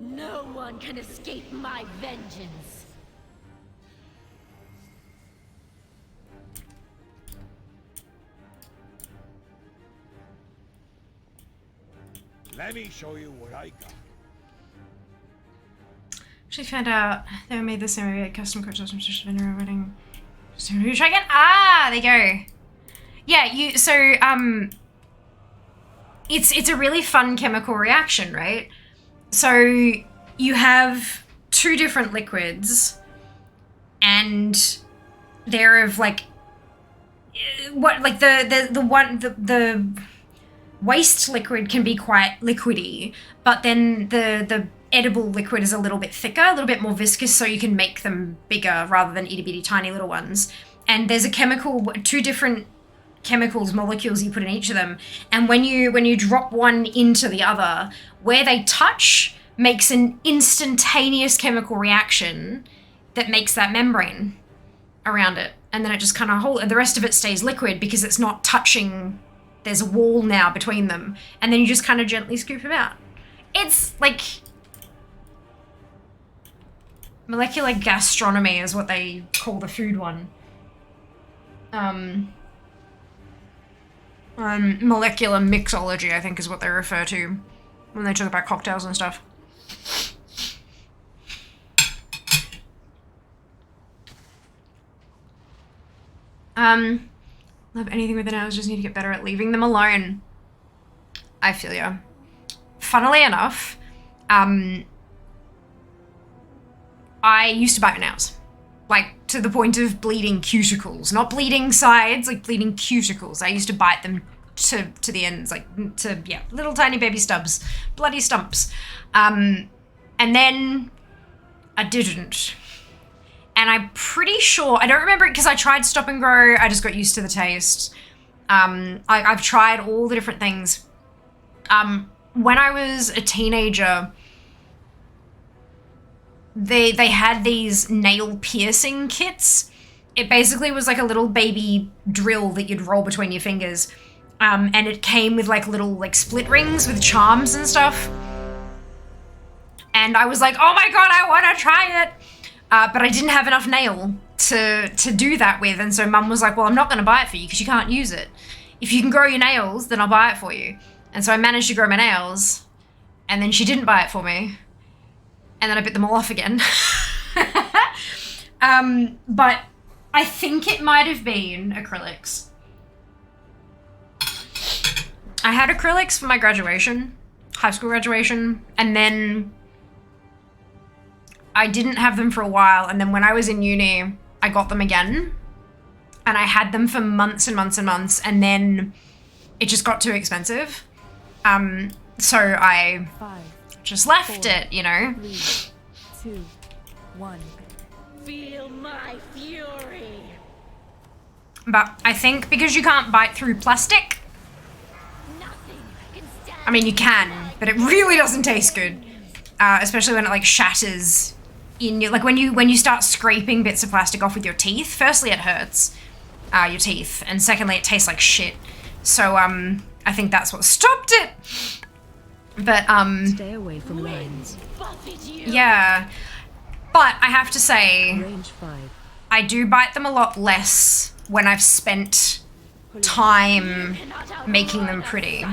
No one can escape my vengeance. Let me show you what I got. Actually found out they were made the same way at custom coach from Sister Vendor wedding. Try again. Ah, there you go. Yeah, so it's a really fun chemical reaction, right? So you have 2 different liquids and they're of like the waste liquid can be quite liquidy, but then the edible liquid is a little bit thicker, a little bit more viscous, so you can make them bigger rather than itty bitty tiny little ones. And there's a chemical, 2 different chemicals, molecules you put in each of them, and when you drop one into the other, where they touch makes an instantaneous chemical reaction that makes that membrane around it, and then it just kind of hold, and the rest of it stays liquid because it's not touching. There's a wall now between them, and then you just kind of gently scoop them out. It's like molecular gastronomy is what they call the food one. Molecular mixology, I think, is what they refer to when they talk about cocktails and stuff. Love anything with the nails, just need to get better at leaving them alone. I feel ya. Funnily enough, I used to bite my nails. Like, to the point of bleeding cuticles. Not bleeding sides, like bleeding cuticles. I used to bite them to the ends, like, yeah, little tiny baby stubs. Bloody stumps. And then I didn't. And I'm pretty sure, I don't remember it because I tried Stop and Grow, I just got used to the taste. I've tried all the different things. When I was a teenager, they had these nail piercing kits. It basically was like a little baby drill that you'd roll between your fingers. And it came with like little like split rings with charms and stuff. And I was like, oh my god, I want to try it. But I didn't have enough nail to do that with. And so Mum was like, well, I'm not going to buy it for you because you can't use it. If you can grow your nails, then I'll buy it for you. And so I managed to grow my nails. And then she didn't buy it for me. And then I bit them all off again. But I think it might have been acrylics. I had acrylics for my graduation, high school graduation, and then I didn't have them for a while, and then when I was in uni, I got them again, and I had them for months and months and months, and then it just got too expensive. So I just left it, you know? 3, 2, 1. Feel my fury. But I think because you can't bite through plastic, Nothing can stand. I mean, you can, but it really doesn't taste good. Especially when it like shatters in your, like when you start scraping bits of plastic off with your teeth. Firstly, it hurts your teeth, and secondly, it tastes like shit. So I think that's what stopped it. But Stay away from lines. yeah. But I have to say, Range 5. I do bite them a lot less when I've spent time making them pretty.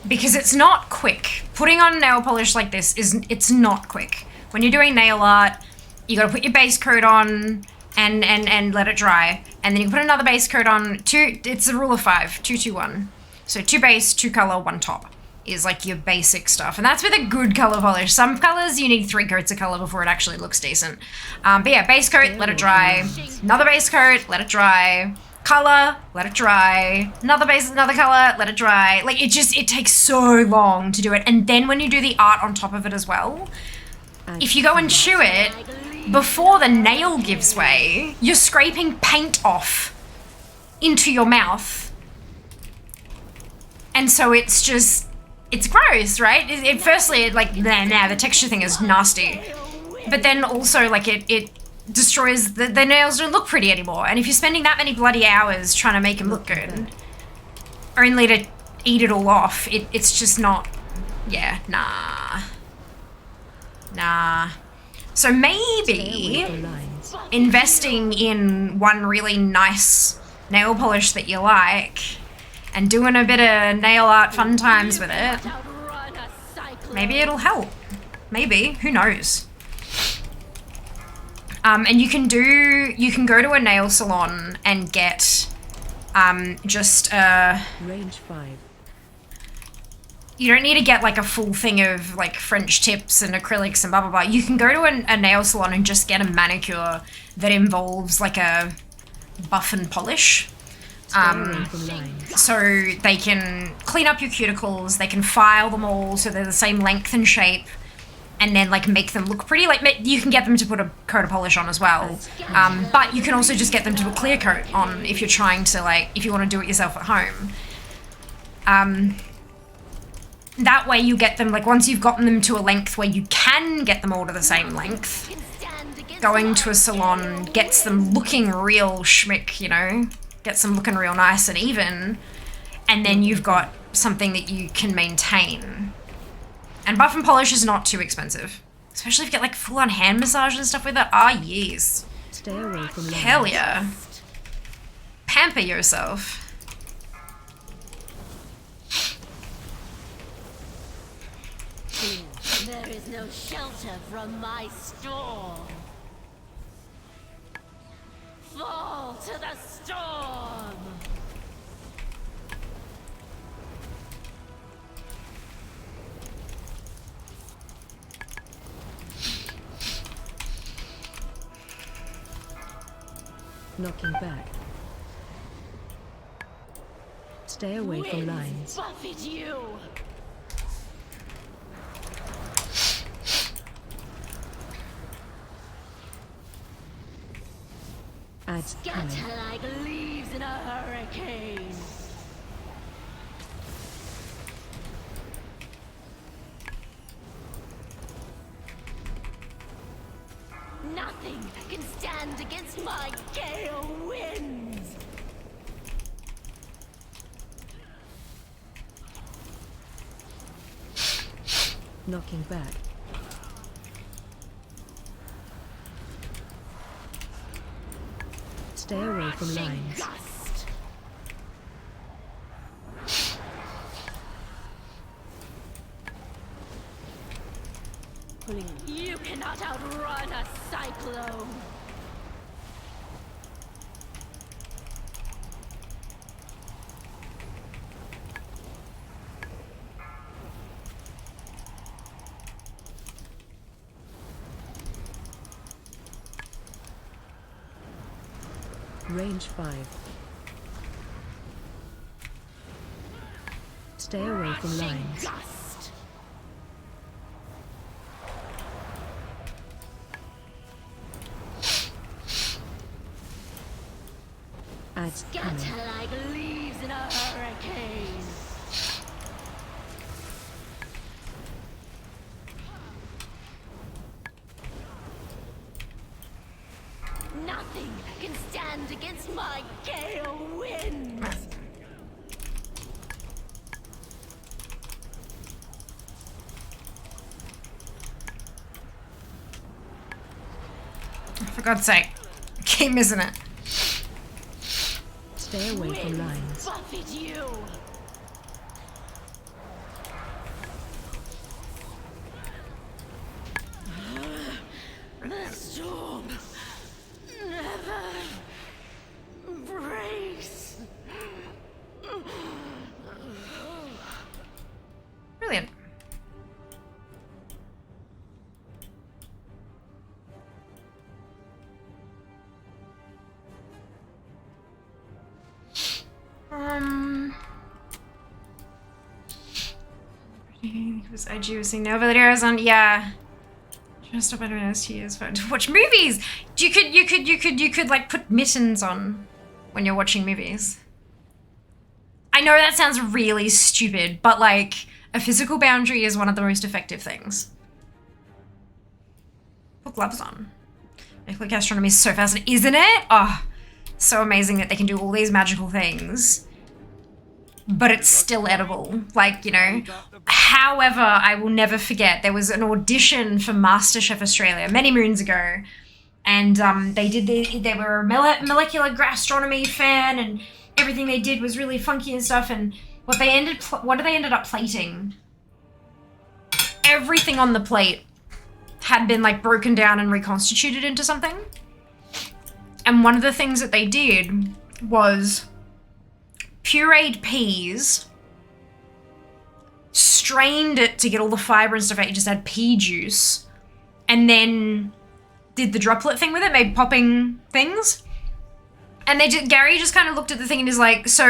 Because it's not quick. Putting on nail polish like this it's not quick. When you're doing nail art, you gotta put your base coat on and let it dry. And then you can put another base coat on. It's a rule of 5, 2, 2, 1. So 2 base, 2 color, 1 top is like your basic stuff. And that's with a good color polish. Some colors you need 3 coats of color before it actually looks decent. But yeah, base coat, let it dry. Another base coat, let it dry. Color, let it dry. Another base, another color, let it dry. Like it takes so long to do it. And then when you do the art on top of it as well, if you go and chew it, before the nail gives way, you're scraping paint off into your mouth. And so it's just, it's gross, right? Firstly, like, nah, the texture thing is nasty. But then also, like, it destroys, the nails don't look pretty anymore. And if you're spending that many bloody hours trying to make them look good, only to eat it all off, it's just not, yeah, nah. So maybe investing in one really nice nail polish that you like and doing a bit of nail art fun times with it, maybe it'll help. Maybe, who knows? And you can go to a nail salon and get just Range 5. You don't need to get like a full thing of like French tips and acrylics and blah, blah, blah. You can go to a nail salon and just get a manicure that involves like a buff and polish. So they can clean up your cuticles, they can file them all so they're the same length and shape, and then like make them look pretty. Like you can get them to put a coat of polish on as well. But you can also just get them to put clear coat on if you're trying to like, if you want to do it yourself at home. That way you get them, like once you've gotten them to a length where you can get them all to the same length, going to a salon gets them looking real schmick, you know? Gets them looking real nice and even, and then you've got something that you can maintain. And buff and polish is not too expensive. Especially if you get like full-on hand massage and stuff with it. Ah, yes. Stay away from lines. Hell yeah. Pamper yourself. There is no shelter from my storm. fall to the storm. Knocking back. Stay away from lines. Buffet you. Adds time. Scatter like leaves in a hurricane. Nothing can stand against my gale winds. Knocking back. Stay away from lines. Gust. Pulling. You cannot outrun a cyclone. Range 5. Stay away from lines. Gust. Adds time. Scatter like leaves in a hurricane. Nothing can stand against my gale winds. For God's sake. Keep missing it. Stay away from lines. Buffet you. The storm never breaks. Brilliant. Was IG was seeing no videos on, yeah. Just stop at minutes to use phone to watch movies. You could like put mittens on when you're watching movies. I know that sounds really stupid, but like a physical boundary is one of the most effective things. Put gloves on. Like astronomy is so fascinating, isn't it? Oh, so amazing that they can do all these magical things, but it's still edible. Like, you know. However, I will never forget, there was an audition for MasterChef Australia many moons ago, and they were a molecular gastronomy fan, and everything they did was really funky and stuff, and what they ended up plating, everything on the plate had been like broken down and reconstituted into something. And one of the things that they did was pureed peas, strained it to get all the fiber and stuff out. You just had pea juice, and then did the droplet thing with it, made popping things. And Gary just kind of looked at the thing and is like, so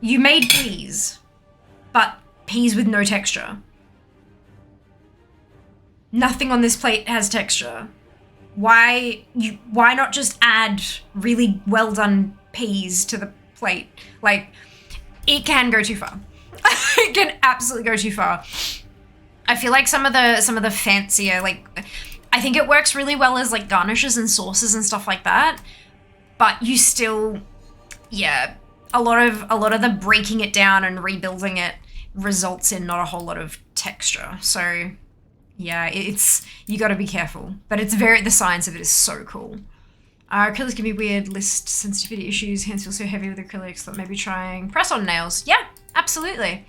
you made peas, but peas with no texture. Nothing on this plate has texture. Why not just add really well done peas to the plate? Like, it can go too far. It can absolutely go too far. I feel like some of the fancier, like, I think it works really well as like garnishes and sauces and stuff like that. But you still, yeah, a lot of the breaking it down and rebuilding it results in not a whole lot of texture. So yeah, you got to be careful. But the science of it is so cool. Acrylics can be weird, list sensitivity issues, hands feel so heavy with acrylics that maybe trying press-on nails. Yeah, absolutely.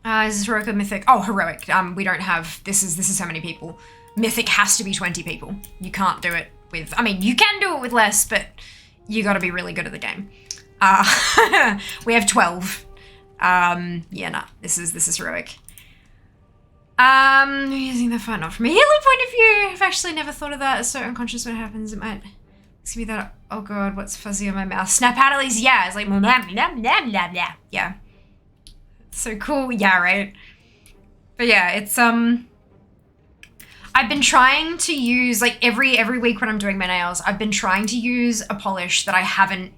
Is this heroic or mythic? Oh, heroic. We don't have, this is how many people. Mythic has to be 20 people. You can't do it with, I mean, you can do it with less, but you gotta be really good at the game. We have 12. Yeah, nah, this is heroic. Using the phone, not from a healing point of view. I've actually never thought of that. It's so unconscious when it happens. It might give me that, oh god, what's fuzzy on my mouth? Snap out at least, yeah. It's like, blah, blah, blah, blah, blah, blah. Yeah. It's so cool, yeah, right? But yeah, it's, I've been trying to use, like, every week when I'm doing my nails, I've been trying to use a polish that I haven't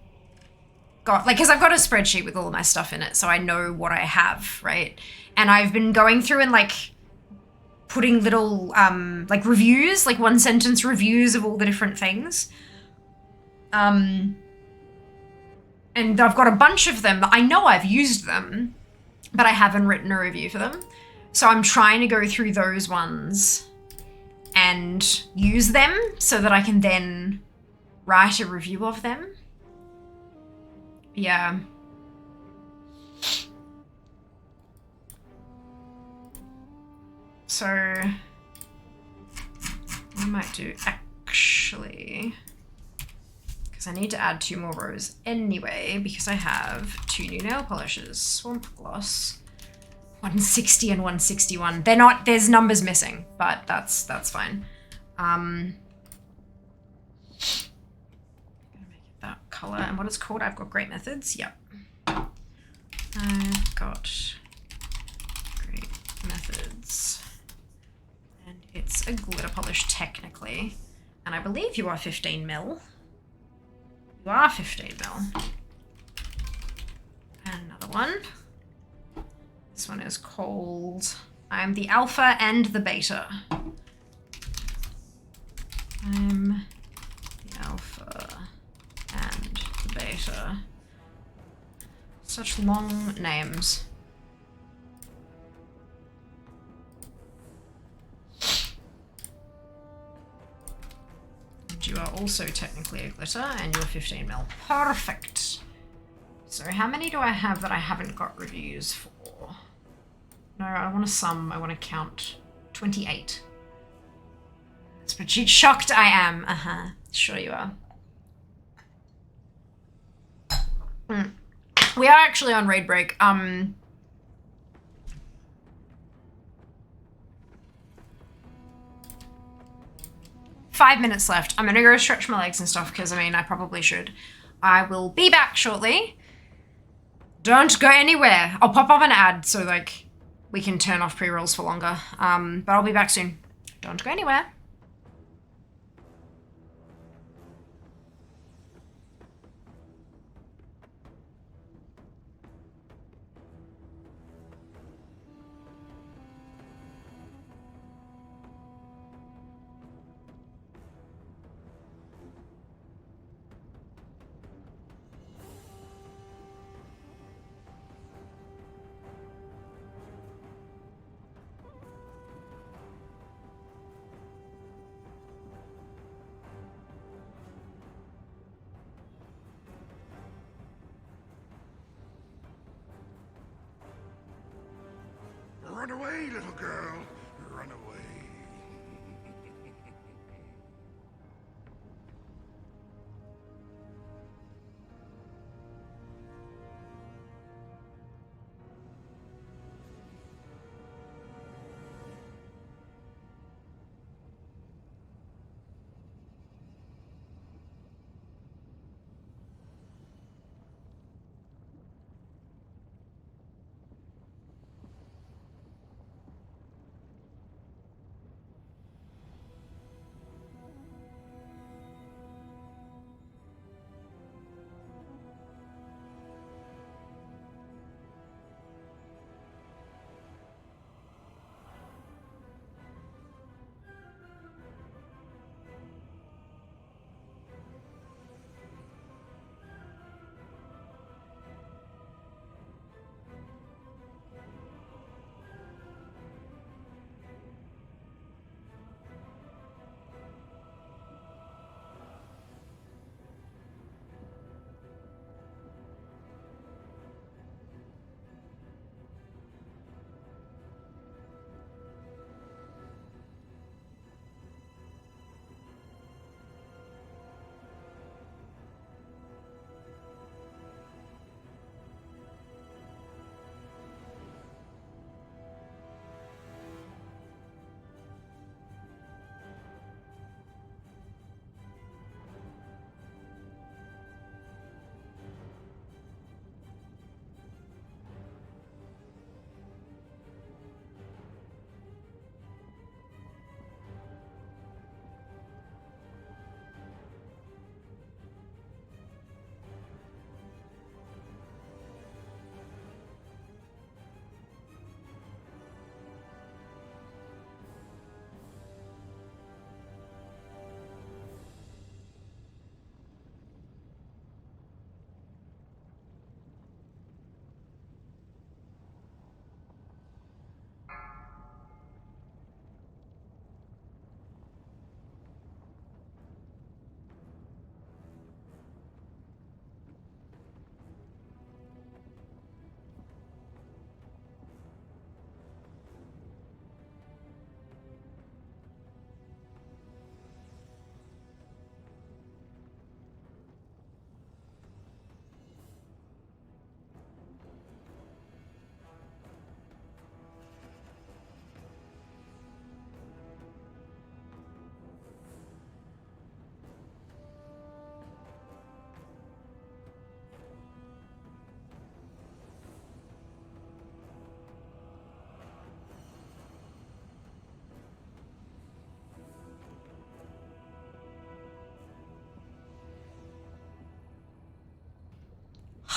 got, like, because I've got a spreadsheet with all of my stuff in it, so I know what I have, right? And I've been going through and, like, putting little, like, reviews, like, one-sentence reviews of all the different things. And I've got a bunch of them. I know I've used them, but I haven't written a review for them. So I'm trying to go through those ones and use them so that I can then write a review of them. Yeah. So I might do actually, because I need to add 2 more rows anyway, because I have 2 new nail polishes. Swamp Gloss. 160 and 161. They're not, there's numbers missing, but that's fine. I'm gonna make it that color. And what it's called, I've got Great Methods. Yep. I've got Great Methods. And it's a glitter polish technically. And I believe you are 15 mil. You are 15 mil. And another one. This one is called, I'm the alpha and the beta. I'm the alpha and the beta. Such long names. And you are also technically a glitter and you're 15 mil. Perfect. So how many do I have that I haven't got reviews for? No, I want to sum. I want to count. 28. Spreadsheet shocked I am. Sure you are. We are actually on raid break. 5 minutes left. I'm gonna go stretch my legs and stuff because, I mean, I probably should. I will be back shortly. Don't go anywhere. I'll pop up an ad so, like, we can turn off pre-rolls for longer. But I'll be back soon. Don't go anywhere. Run away, little girl. Run away.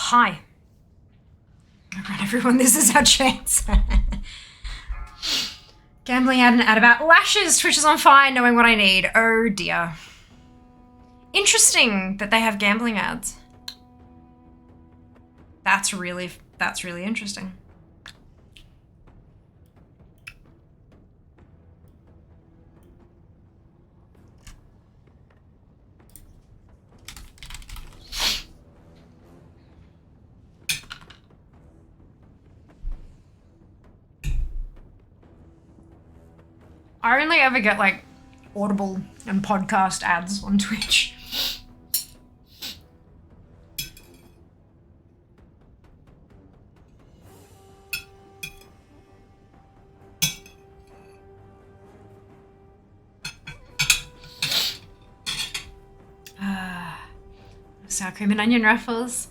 hi. Alright, everyone, this is our chance. Gambling ad and ad about lashes. Twitch is on fire, knowing what I need. Oh dear. Interesting that they have gambling ads. That's really interesting. I only ever get like Audible and podcast ads on Twitch. Sour cream and onion ruffles.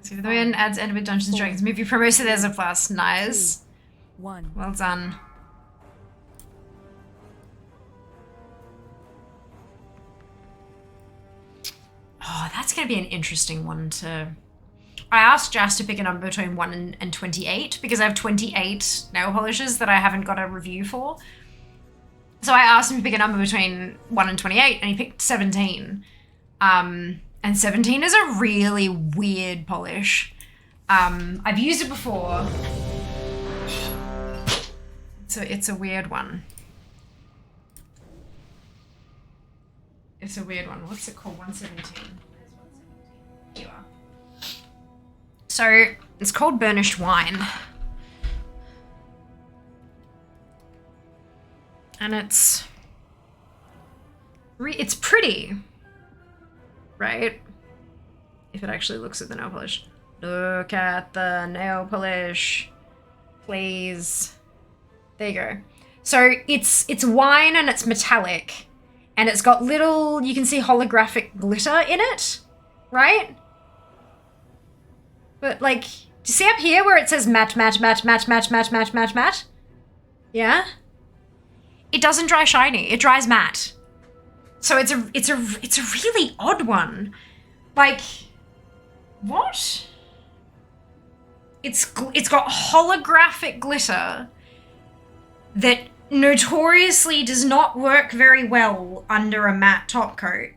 See the way an ads end with Dungeons and Dragons movie promo, so there's a plus. Nice. 1. Well done. Oh, that's going to be an interesting one to... I asked Jas to pick a number between 1 and 28 because I have 28 nail polishes that I haven't got a review for. So I asked him to pick a number between 1 and 28 and he picked 17. And 17 is a really weird polish. I've used it before. So it's a weird one. It's a weird one. What's it called? 117. Here you are. So it's called Burnished Wine. And it's pretty, right? If it actually looks at the nail polish. Look at the nail polish, please. There you go. So it's wine and it's metallic. And it's got little, you can see holographic glitter in it, right? But like, do you see up here where it says matte, matte, matte, matte, matte, matte, matte, matte, matte? Yeah? It doesn't dry shiny, it dries matte. So it's a really odd one. Like, what? It's got holographic glitter that notoriously does not work very well under a matte top coat,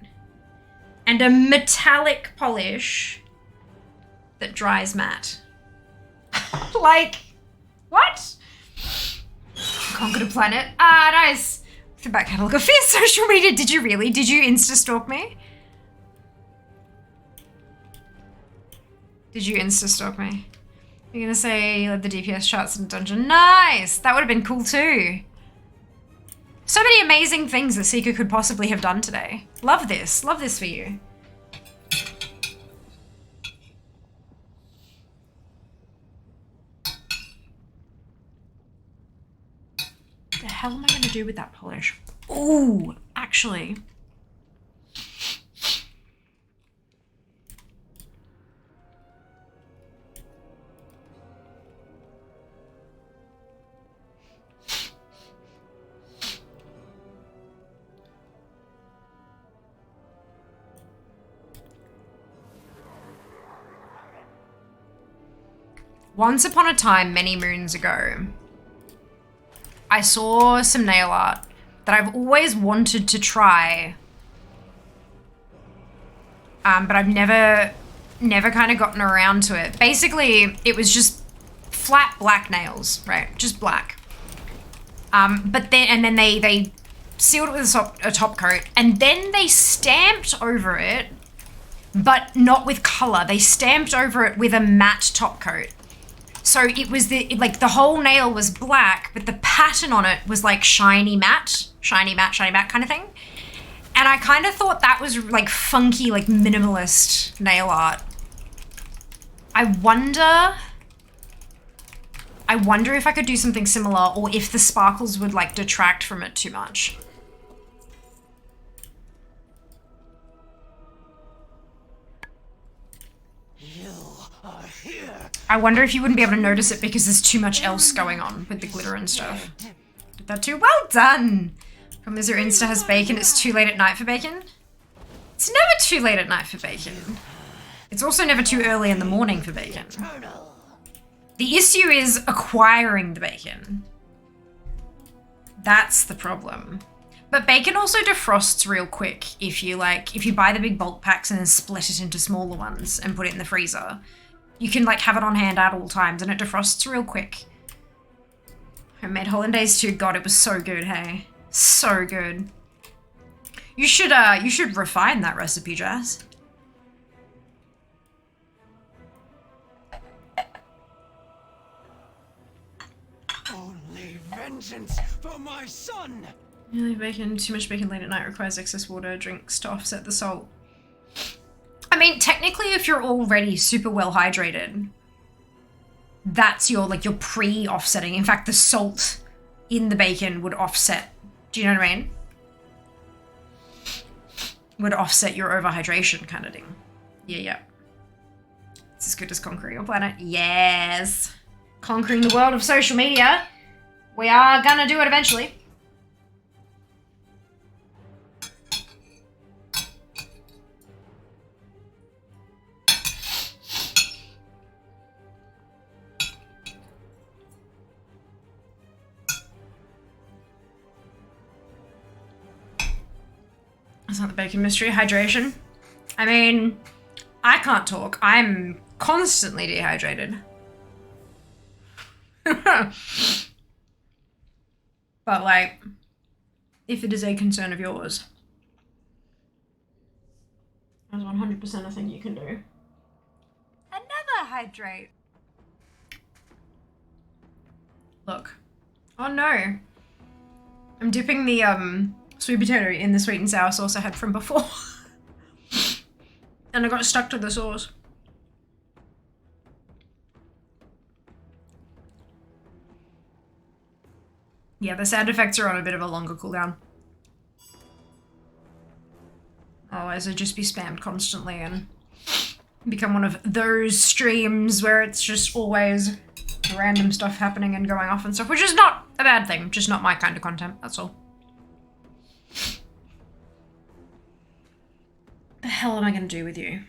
and a metallic polish that dries matte. Like, what? Conquered a planet. Ah, nice. The back catalogue of Fierce social media. Did you really? Did you insta-stalk me? Did you insta-stalk me? You're gonna say you led the DPS charts in dungeon. Nice! That would have been cool too. So many amazing things that Seeker could possibly have done today. Love this. Love this for you. The hell am I going to do with that polish? Ooh, actually. Once upon a time, many moons ago, I saw some nail art that I've always wanted to try, but I've never kind of gotten around to it. Basically, it was just flat black nails, right? Just black. But then they sealed it with a top coat, and then they stamped over it, but not with color. They stamped over it with a matte top coat. So it was like the whole nail was black, but the pattern on it was like shiny matte kind of thing. And I kind of thought that was like funky, like minimalist nail art. I wonder if I could do something similar, or if the sparkles would like detract from it too much. I wonder if you wouldn't be able to notice it because there's too much else going on with the glitter and stuff. Did that too? Well done! Problem is your Insta has bacon, it's too late at night for bacon? It's never too late at night for bacon. It's also never too early in the morning for bacon. The issue is acquiring the bacon. That's the problem. But bacon also defrosts real quick if you buy the big bulk packs and then split it into smaller ones and put it in the freezer. You can like have it on hand at all times and it defrosts real quick. Homemade hollandaise too. God, it was so good, hey. So good. You should refine that recipe, Jazz. Only vengeance for my son! Nearly bacon, too much bacon late at night requires excess water, drinks to offset the salt. I mean, technically, if you're already super well hydrated, that's your pre-offsetting. In fact, the salt in the bacon would offset. Do you know what I mean? Would offset your overhydration kind of thing. Yeah. It's as good as conquering your planet. Yes. Conquering the world of social media. We are gonna do it eventually. That's not the bacon mystery. Hydration. I mean, I can't talk. I'm constantly dehydrated. But like, if it is a concern of yours, that's 100% a thing you can do. Another hydrate. Look. Oh no. I'm dipping the sweet potato in the sweet and sour sauce I had from before. And I got stuck to the sauce. Yeah, the sound effects are on a bit of a longer cooldown. Otherwise I'd just be spammed constantly and become one of those streams where it's just always random stuff happening and going off and stuff, which is not a bad thing, just not my kind of content, that's all. The hell am I gonna do with you?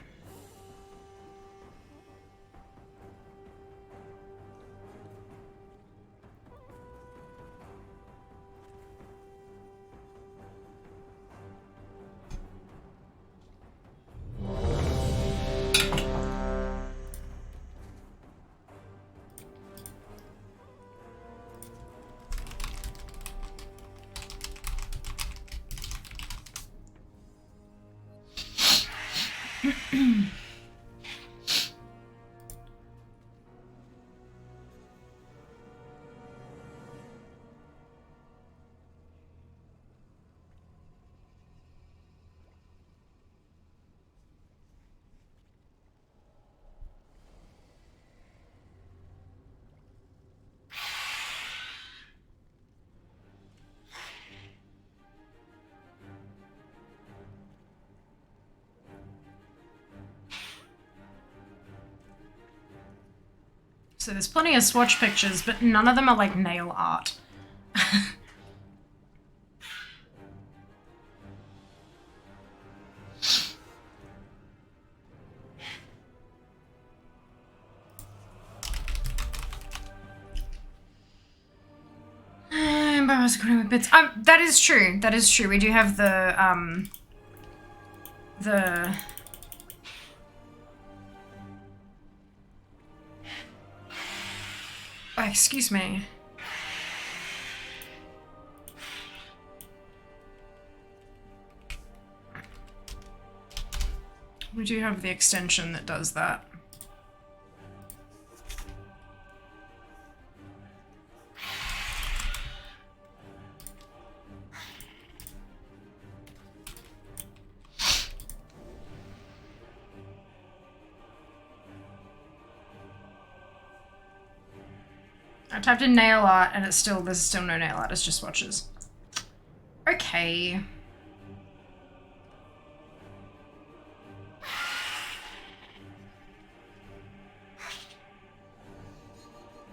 So there's plenty of swatch pictures, but none of them are like nail art. Bits. That is true. That is true. We do have the oh, excuse me. We do have the extension that does that. I typed in nail art and there's still no nail art, it's just swatches. Okay.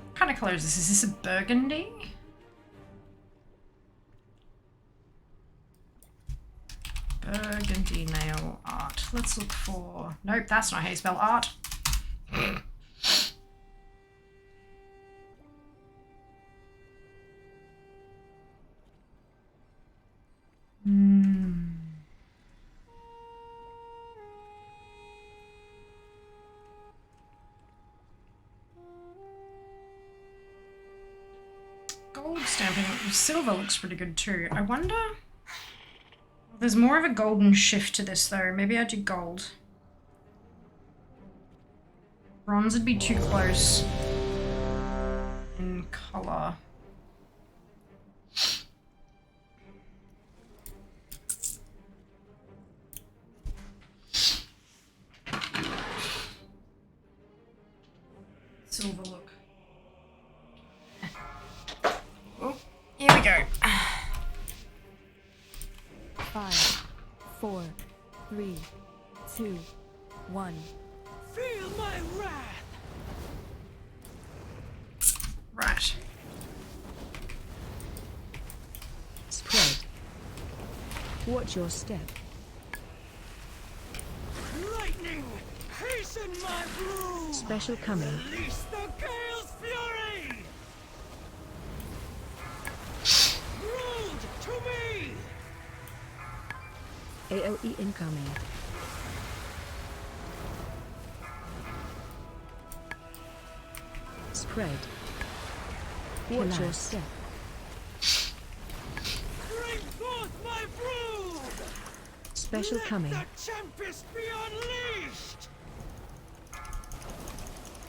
What kind of color is this? Is this a burgundy? Burgundy nail art. Let's look for... Nope, that's not how you spell art. Gold stamping. Silver looks pretty good too. I wonder... There's more of a golden shift to this though. Maybe I do gold. Bronze would be too close in colour. Silver look. Oh, here we go. 5, 4, 3, 2, 1. Feel my wrath! Right. Spread. Watch your step. Lightning! Hasten my brew! Special coming. Release the gale's fury! Ruled to me! AOE incoming. Spread. Watch your step. Bring forth my brew! Special Let coming. the tempest be unleashed!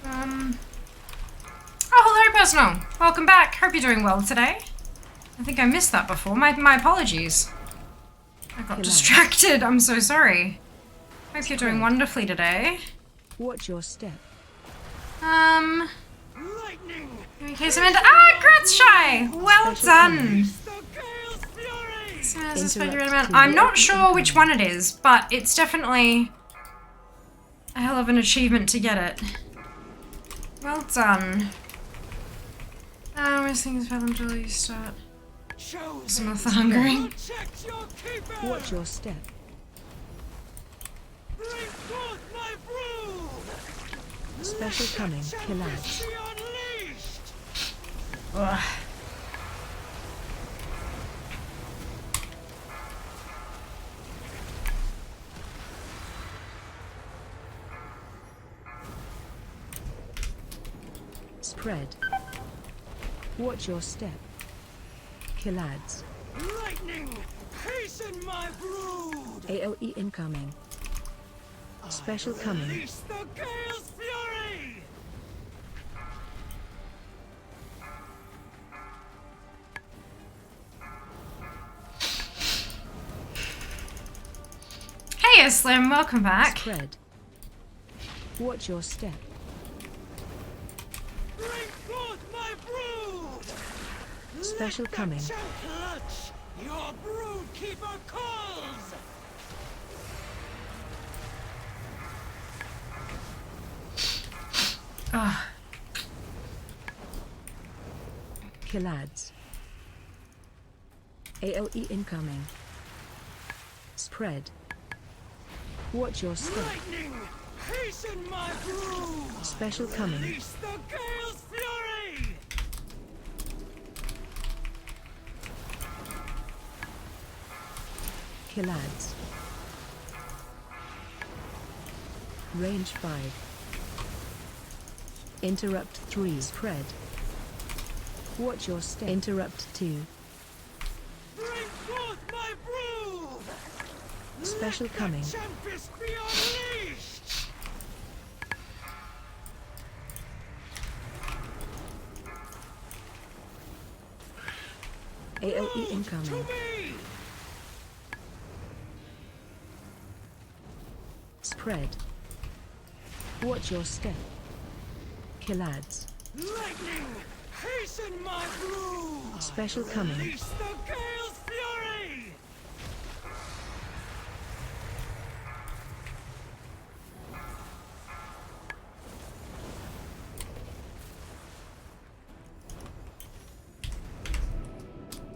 Oh, hello, personal. Welcome back. Hope you're doing well today. I think I missed that before. My apologies. I got distracted. I'm so sorry. Hope you're doing wonderfully today. Watch your step. Lightning! Okay, Samantha. Ah, Gratz Shy! Well done. The gale's fury! So, is this what you're about? I'm not sure which one it is, but it's definitely a hell of an achievement to get it. Well done. Where's things for them till you start? Some of the hungering. Protect your keeper! Watch your step. Bring forth my brew! Special coming. Collage. Tempest be unleashed! Ugh. Spread. Watch your step. Killads. Lightning! Hasten my brood! AOE incoming. Special coming. Release the gale's fury! Hey, Slim, welcome back. Spread. Watch your step. Bring forth my brood! Special coming. Clutch! Your brood keeper calls! Ugh. Killads. AOE incoming. Spread. Watch your step. Lightning! Hasten my brood! Special coming. Release the gale's fury! Killads. Range 5. Interrupt 3. Spread. Watch your step. Interrupt 2. Bring forth my brood! Special coming. Tempest be unleashed! AOE incoming. To me! Spread. Watch your step. Killads. Lightning! Hasten my brood! Special coming. Release the gale's fury!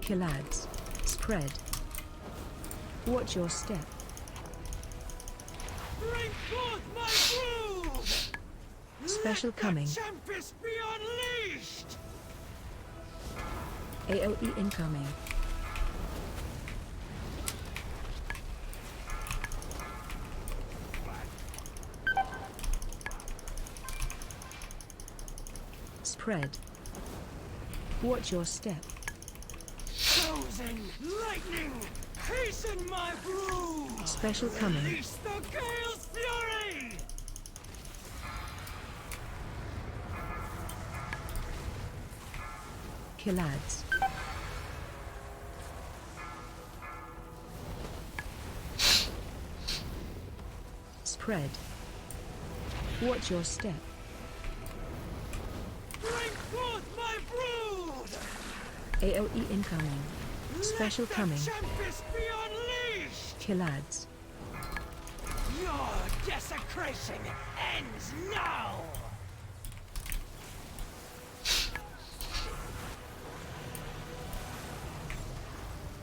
Killads. Spread. Watch your step. Bring forth my brood! Special coming. Tempest be unleashed! AoE incoming. Spread. Watch your step. Chosen lightning! Hasten my brood! Special coming. Release the Gale's fury! Kill ads. Spread. Watch your step. Bring forth my brood! AoE incoming. Special Let the coming. Tempest be unleashed! Kill ads. Your desecration ends now!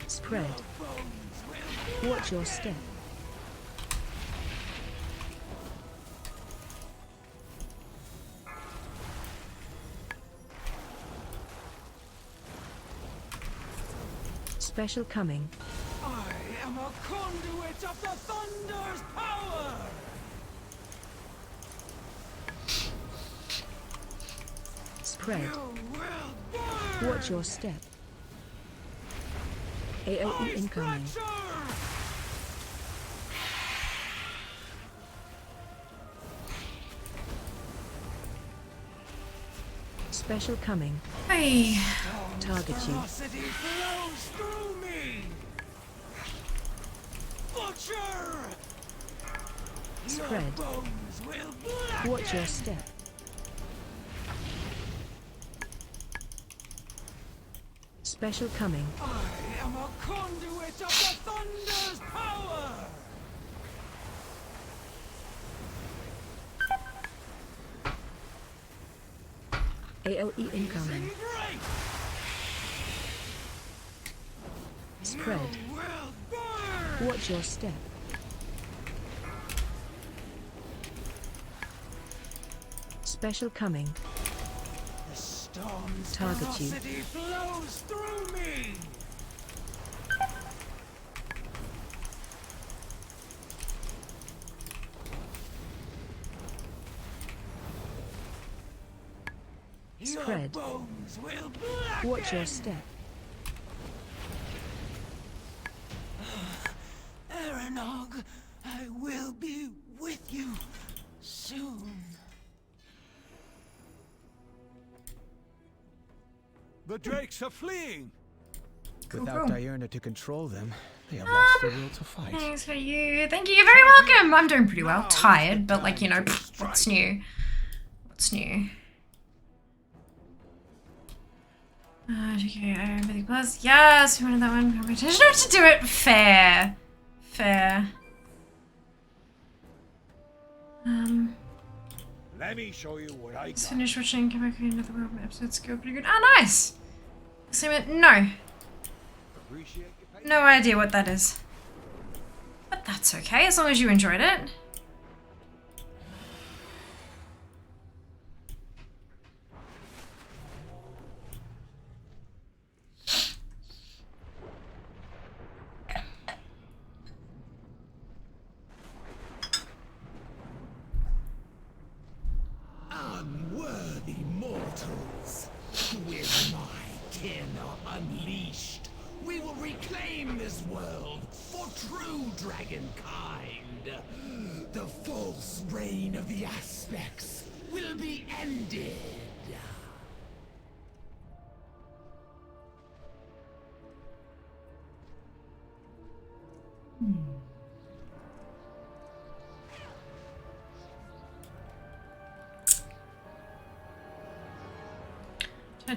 Spread. Watch your step. Special coming. I am a conduit of the Thunder's power! Spread. You will burn! Watch your step. AoE incoming. Special coming. Hey. Target you. Ferocity flows through me! Butcher! Spread. Your bones will blacken! Watch your step. Special coming. I am a conduit of the Thunder's power! AoE incoming. Spread. You will burn! Watch your step. Special coming. The storm's Target you. ferocity flows through me! Spread. Your bones will blacken! Watch your step. Aranog, I will be with you soon. The drakes are fleeing. Without cool. Diurna to control them, they have lost the will to fight. Thanks for you. Thank you. You're very welcome. I'm doing pretty well. Tired, but like, you know, what's new? What's new? Okay, everything plus. Yes, we wanted that one. Competition to do it fair. Fair. Let me show you what I Let's got. finish watching. Come back another world episodes go pretty good. Oh, nice. No. Appreciate your patience. No idea what that is. But that's okay, as long as you enjoyed it. Unworthy mortals, with my kin unleashed, we will reclaim this world for true dragonkind. The false reign of the aspects will be ended.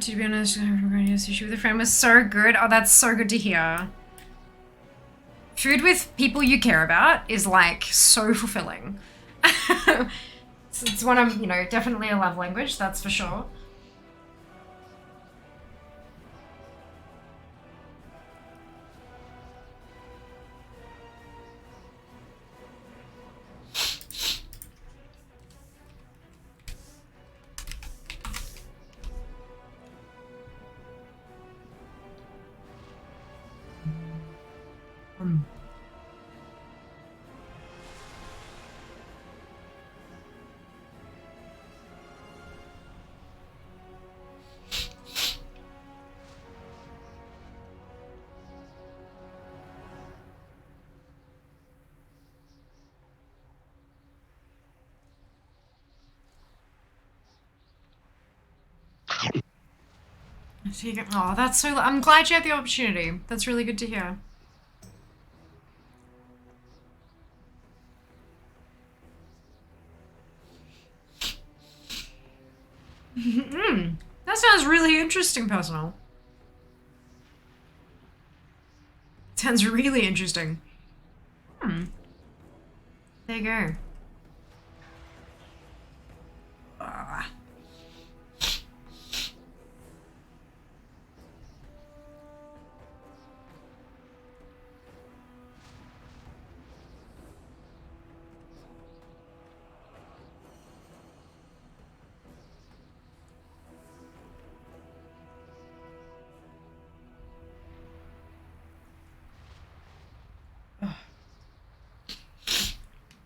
To be honest, sushi with a friend was so good. Oh, that's so good to hear. Food with people you care about is like so fulfilling. It's one of, you know, definitely a love language, that's for sure. Oh, that's so... I'm glad you had the opportunity. That's really good to hear. That sounds really interesting, personal. Sounds really interesting. There you go. Ah. I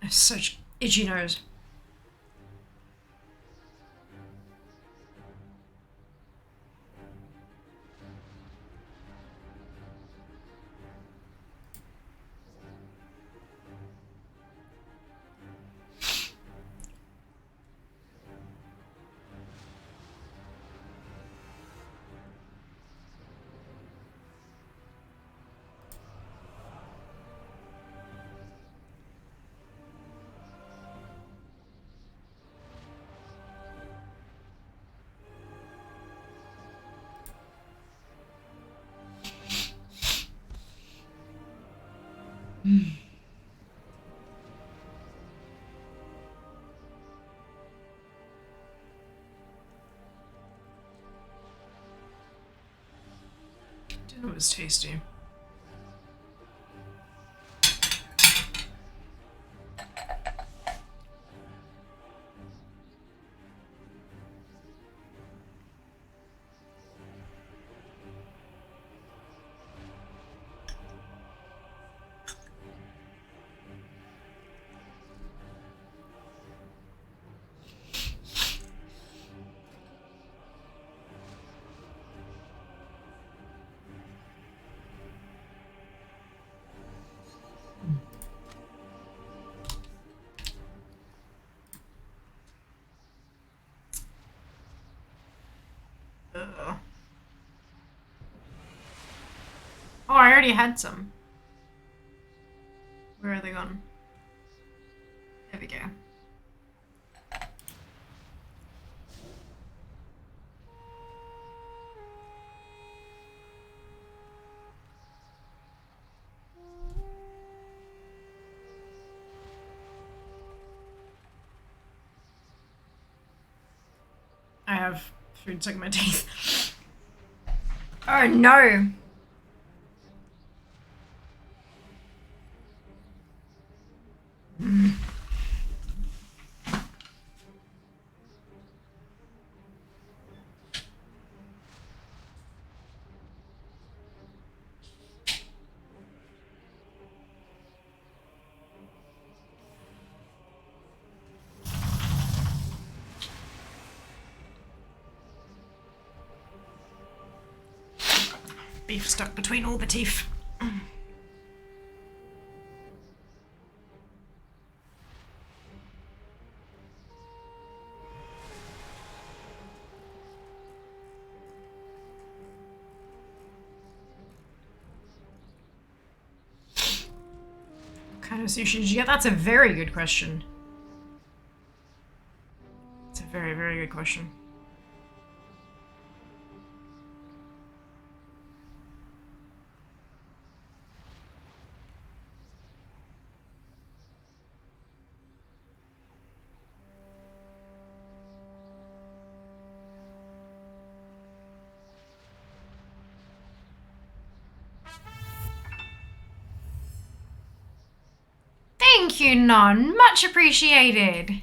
have such itchy nose. Dinner was tasty. Oh, I already had some. Where are they gone? There we go. I have food stuck in my teeth. Oh no! Beef stuck between all the teeth. What kind of sushi did you get? That's a very good question. It's a very, very good question. Thank you, Non. Much appreciated.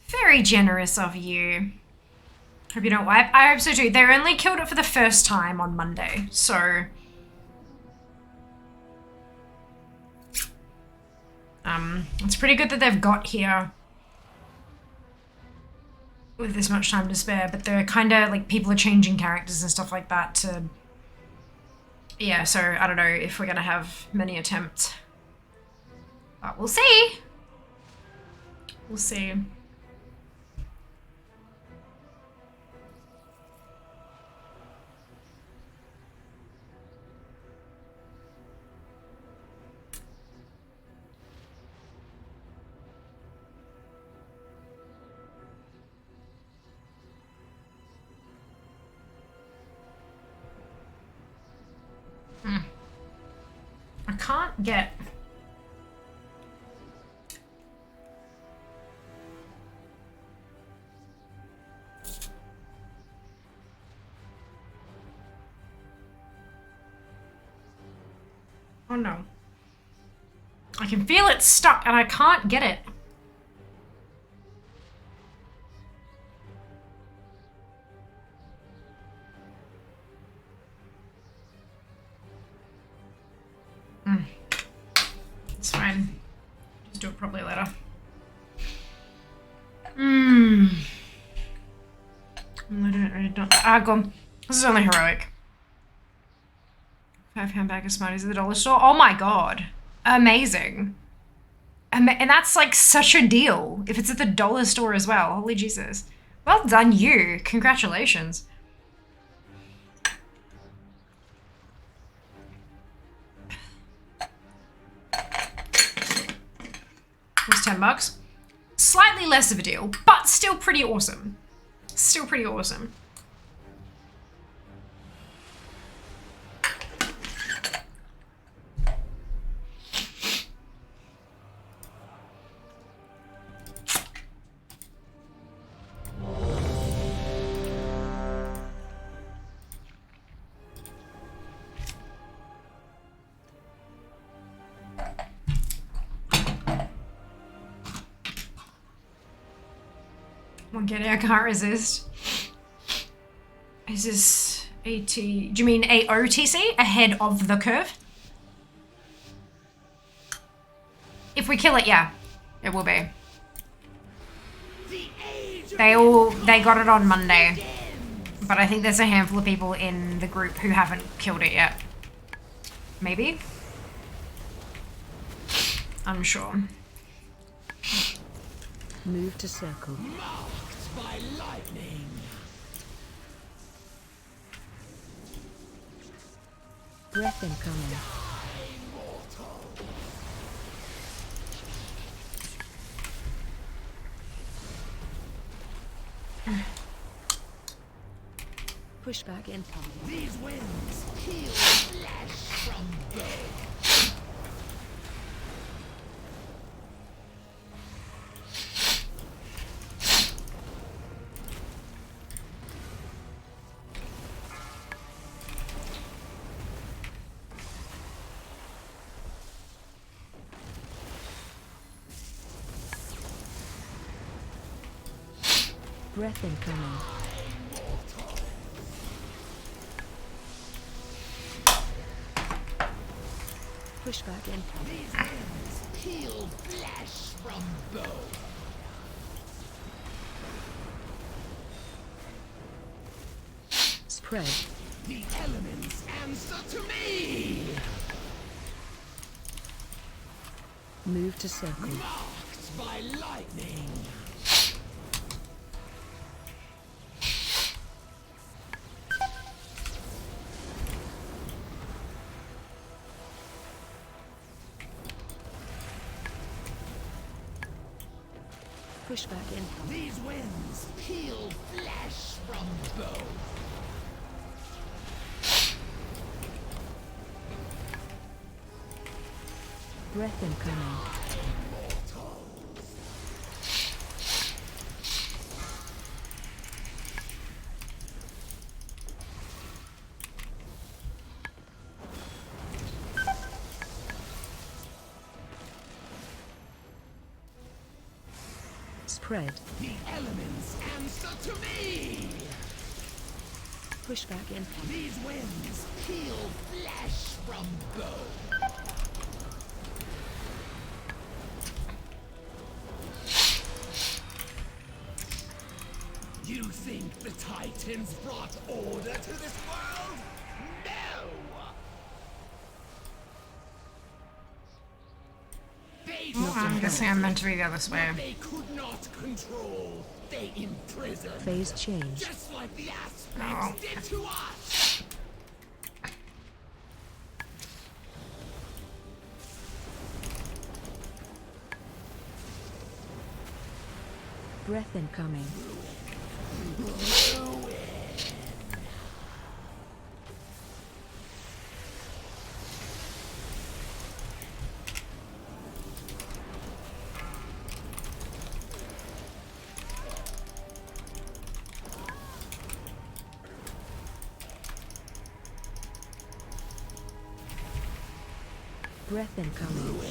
Very generous of you. Hope you don't wipe. I hope so too. They only killed it for the first time on Monday, so... it's pretty good that they've got here with this much time to spare, but they're kind of, like, people are changing characters and stuff like that to... Yeah, so I don't know if we're gonna have many attempts. But we'll see. We'll see. I can't get... Oh no. I can feel it stuck and I can't get it. It's fine. Just do it properly later. Go. This is only heroic. 5-pound bag of Smarties at the dollar store. Oh my god. Amazing. And that's like such a deal if it's at the dollar store as well. Holy Jesus. Well done, you. Congratulations. It was $10. Slightly less of a deal, but still pretty awesome. Still pretty awesome. One get it, I can't resist. Is this AT? Do you mean AOTC? Ahead of the curve? If we kill it, yeah, it will be. They got it on Monday, but I think there's a handful of people in the group who haven't killed it yet. Maybe? Unsure. Move to circle. Marked by lightning. Breath incoming. Pushback incoming. These winds heal flesh from bone. Breath incoming. Pushback incoming. These winds heal flesh from bone. Spread. The elements answer to me. Move to circle. Marked by lightning. Pushback incoming. These winds heal flesh from bone. Breath incoming. Spread. The elements answer to me. Pushback incoming. These winds heal flesh from bone. You think the Titans brought order to this world? No! They I'm guessing I'm meant to be the other way. They could not control. They imprisoned. Phase change. Just like the aspects did to us. Breath incoming. Breath incoming.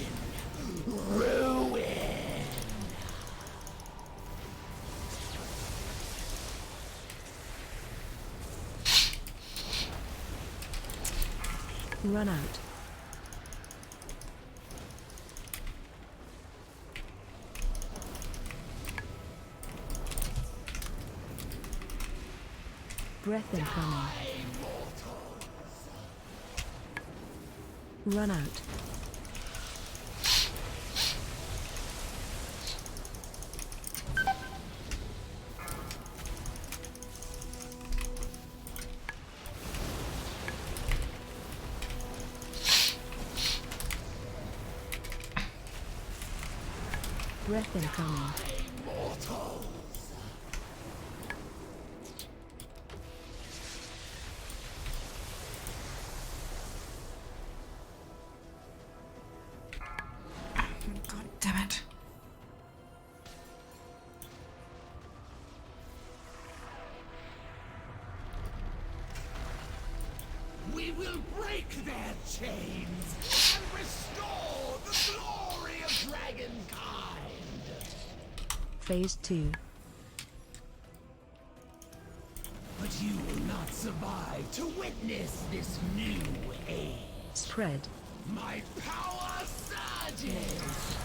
Run out. Breath incoming. Run out. Breath incoming. God damn it. We will break their chains and restore the glory of dragonkind. Phase 2. But you will not survive to witness this new age. Spread. My power surges.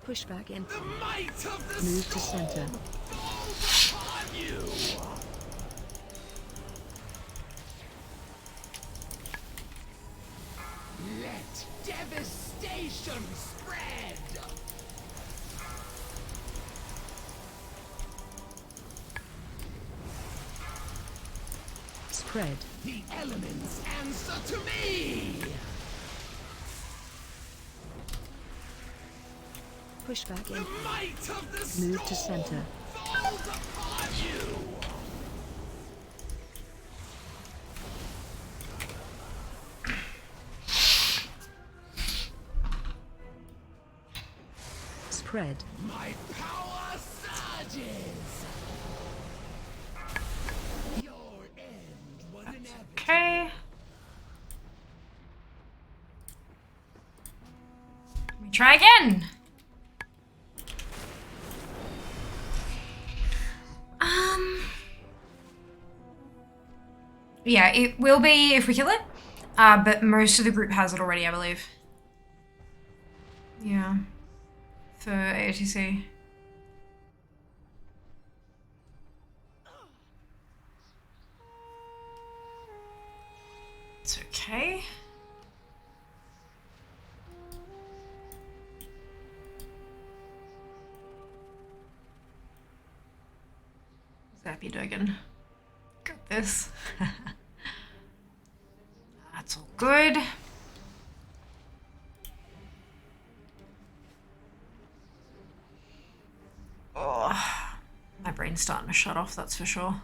Push back in. The might of the Move to storm center. falls upon you. Let devastation spread. Spread. The elements answer to me. Push back in. The might of the Move to storm center. falls upon you. Spread. My power surges. Your end was inevitable. Okay. Let me try again. Yeah, it will be if we kill it, but most of the group has it already, I believe. Yeah, for AOTC. It's okay. Zappy Duggan. Got this. That's all good. Oh, my brain's starting to shut off, that's for sure.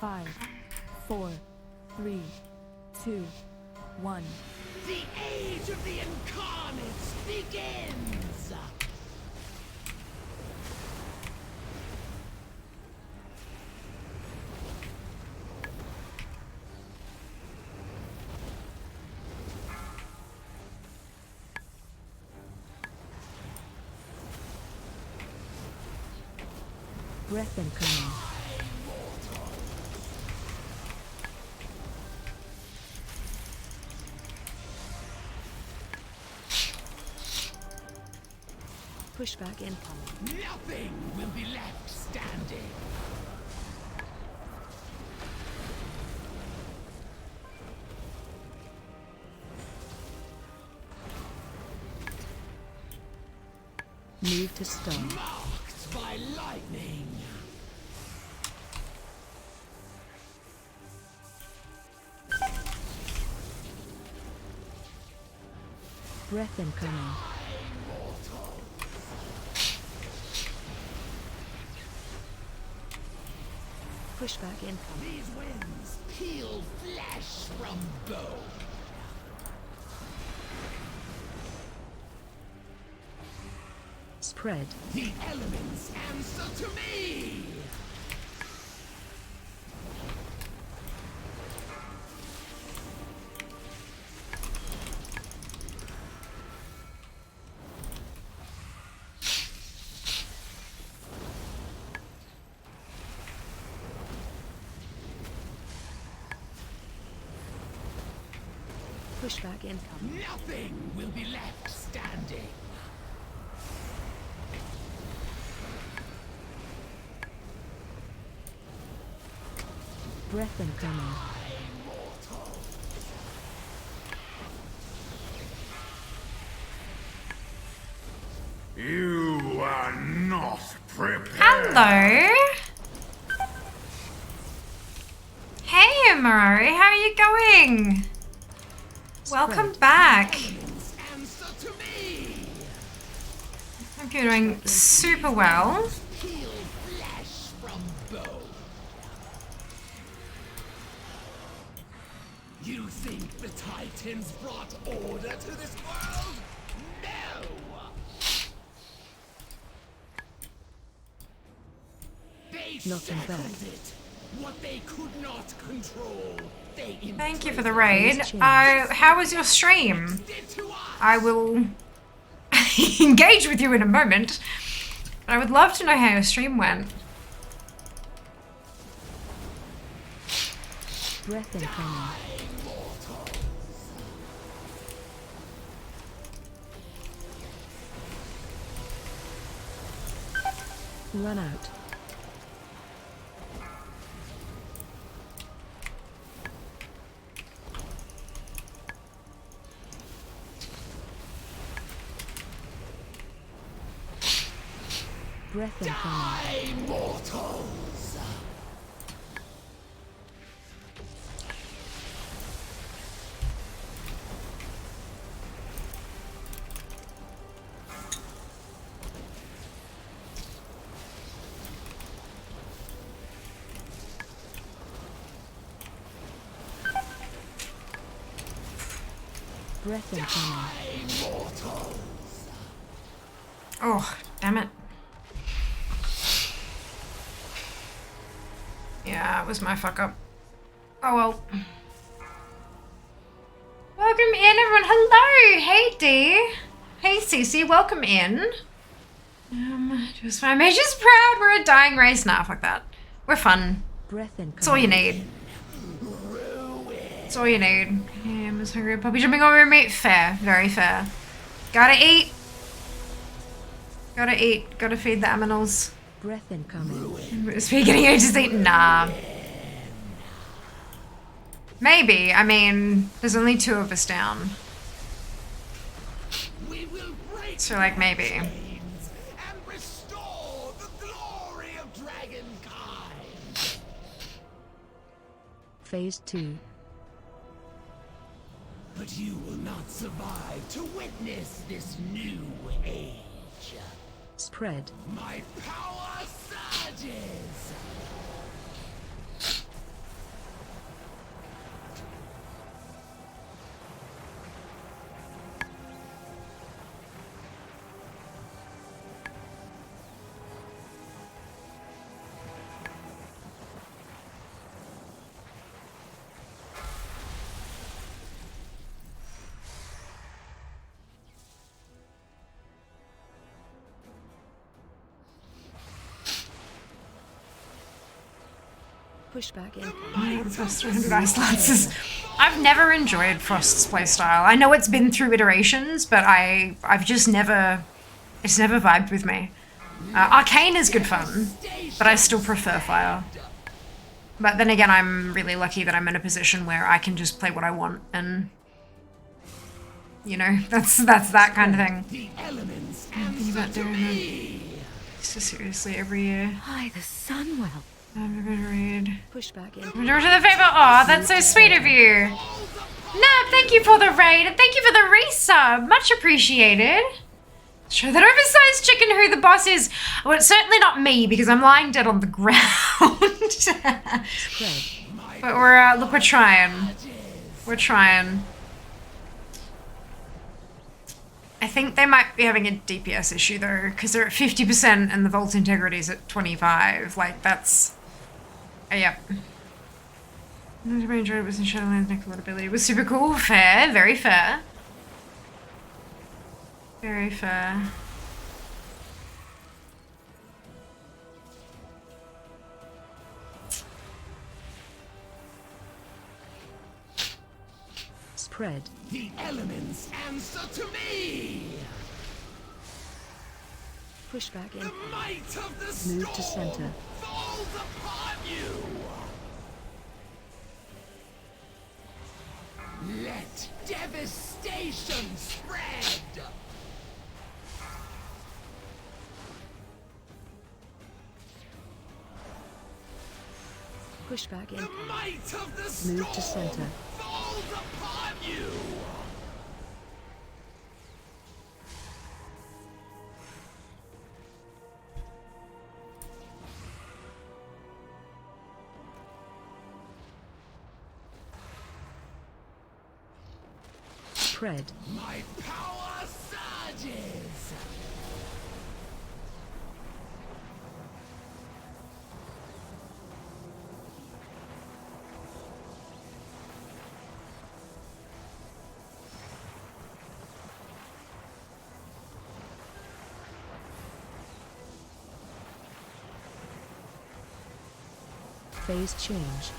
Five, 4, 3, 2, 1. The age of the Incarnates begins! Breath incoming. Pushback incoming. Nothing will be left standing. Move to start. Marked by lightning. Breath incoming. Pushback incoming. These winds peel flesh from bone. Spread. The elements answer to me! Pushback incoming. Nothing will be left standing. Breath incoming. You are not prepared. Hello. Hey, Marari, how are you going? Welcome back. Answer to me! I hope you're doing super well. Peel flesh from bone. You think the Titans brought order to this world? No! They Nothing settled back. it. What they could not control, they Thank you for the raid. Change. How was your stream? imprinted to us. I will engage with you in a moment. But I would love to know how your stream went. Breath incoming. Run out. Breath incoming. Immortals! Breath incoming. Immortals! Oh, damn it. Yeah, it was my fuck up. Oh well. Welcome in, everyone. Hello! Hey, Dee. Hey, Cece. Welcome in. Just my mage's proud. We're a dying race. Nah, fuck that. We're fun. Breath incoming. That's all you need. That's all you need. Yeah, I'm just hungry. Puppy jumping on roommate. Fair. Very fair. Gotta eat. Gotta eat. Gotta feed the aminals. Breath incoming. Speaking of just eat. Nah. Maybe. I mean, there's only 2 of us down. We will break So, like, maybe. chains and restore the glory of dragonkind. Phase 2. But you will not survive to witness this new age. Spread. My power surges. Pushback in. Plus 300 ice lances. I've never enjoyed Frost's playstyle. I know it's been through iterations, but I've just never, it's never vibed with me. Arcane is good fun, but I still prefer Fire. But then again, I'm really lucky that I'm in a position where I can just play what I want, and you know, that's that kind of thing. The elements Think about doing that. So seriously, every year. Hi, the Sunwell. I'm gonna read. Pushback in. Return to the favor. Aw, that's so sweet of you. No, thank you for the raid, and thank you for the resub. Much appreciated. Show that oversized chicken who the boss is. Well, it's certainly not me because I'm lying dead on the ground. But we're trying. We're trying. I think they might be having a DPS issue though, because they're at 50% and the vault integrity is at 25. Like that's, yep. I enjoyed it was in Shadowlands. Next ability was super cool. Fair, very fair. Very fair. Spread. The elements answer to me. Pushback in. The might of the storm Move to center. falls upon you. Let devastation spread. Pushback in. The might of the storm Move to center. falls upon you. Spread. My power surges. Phase change.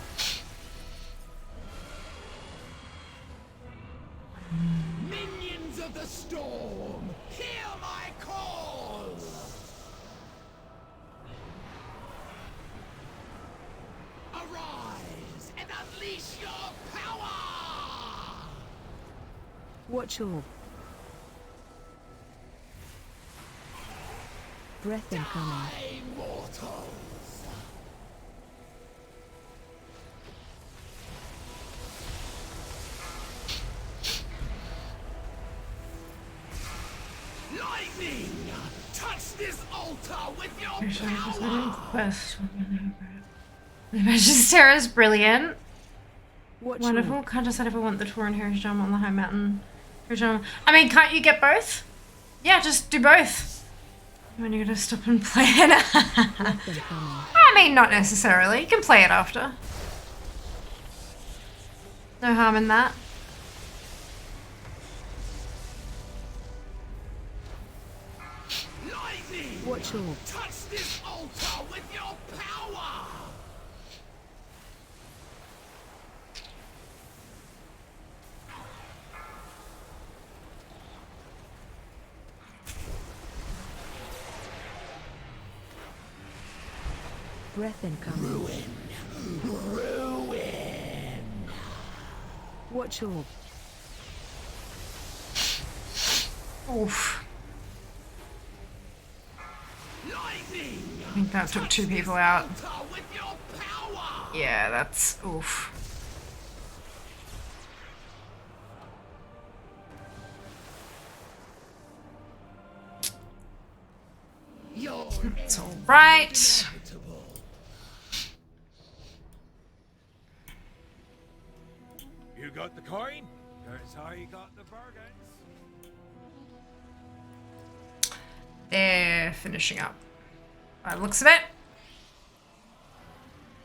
Minions of the storm, hear my call! Arise and unleash your power! Watch your breath incoming. Die, mortals! Lightning! Touch this altar with your power! Quest. Magister is brilliant. Watch Wonderful. your Can't decide if I want the Tour and Heritage Dome on the High Mountain. Heritage Dome. I mean, can't you get both? Yeah, just do both. When you're gonna stop and play it. breath incoming. I mean, not necessarily. You can play it after. No harm in that. Lightning! Watch your Touch this altar with your power! breath incoming. Ruin! Watch your Oof. Lightning! I think that took 2 people out. Altar with your power! Yeah, that's oof. Your It's all right. inevitable. You got the coin? That's how you got the bargains. They're finishing up. By the looks of it.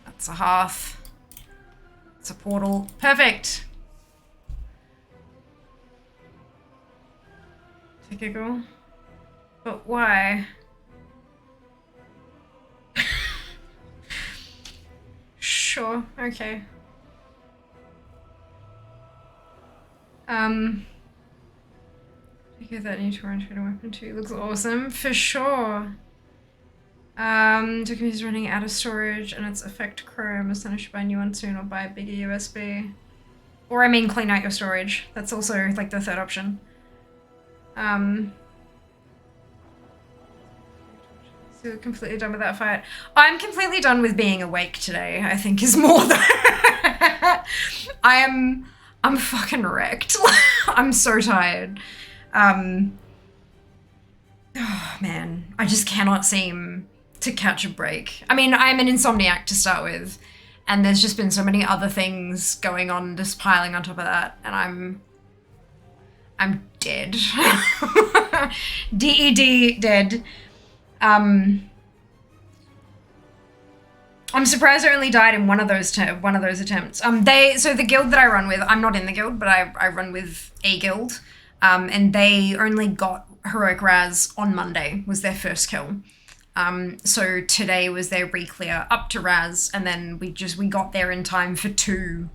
That's a hearth. It's a portal. Perfect. To giggle. But why? Sure, okay. Okay, that new torrent weapon too looks awesome, for sure. Document is running out of storage and it's affect Chrome. I should buy a new one soon or buy a bigger USB. Or I mean clean out your storage. That's also like the third option. So completely done with that fight. I'm completely done with being awake today, I think is more than I'm fucking wrecked. I'm so tired. Oh man, I just cannot seem to catch a break. I mean, I'm an insomniac to start with, and there's just been so many other things going on just piling on top of that, and I'm dead. DED, dead. I'm surprised I only died in one of those attempts. So the guild that I run with, I'm not in the guild, but I run with a guild, and they only got Heroic Raz on Monday, was their first kill. So today was their re-clear up to Raz, and then we got there in time for two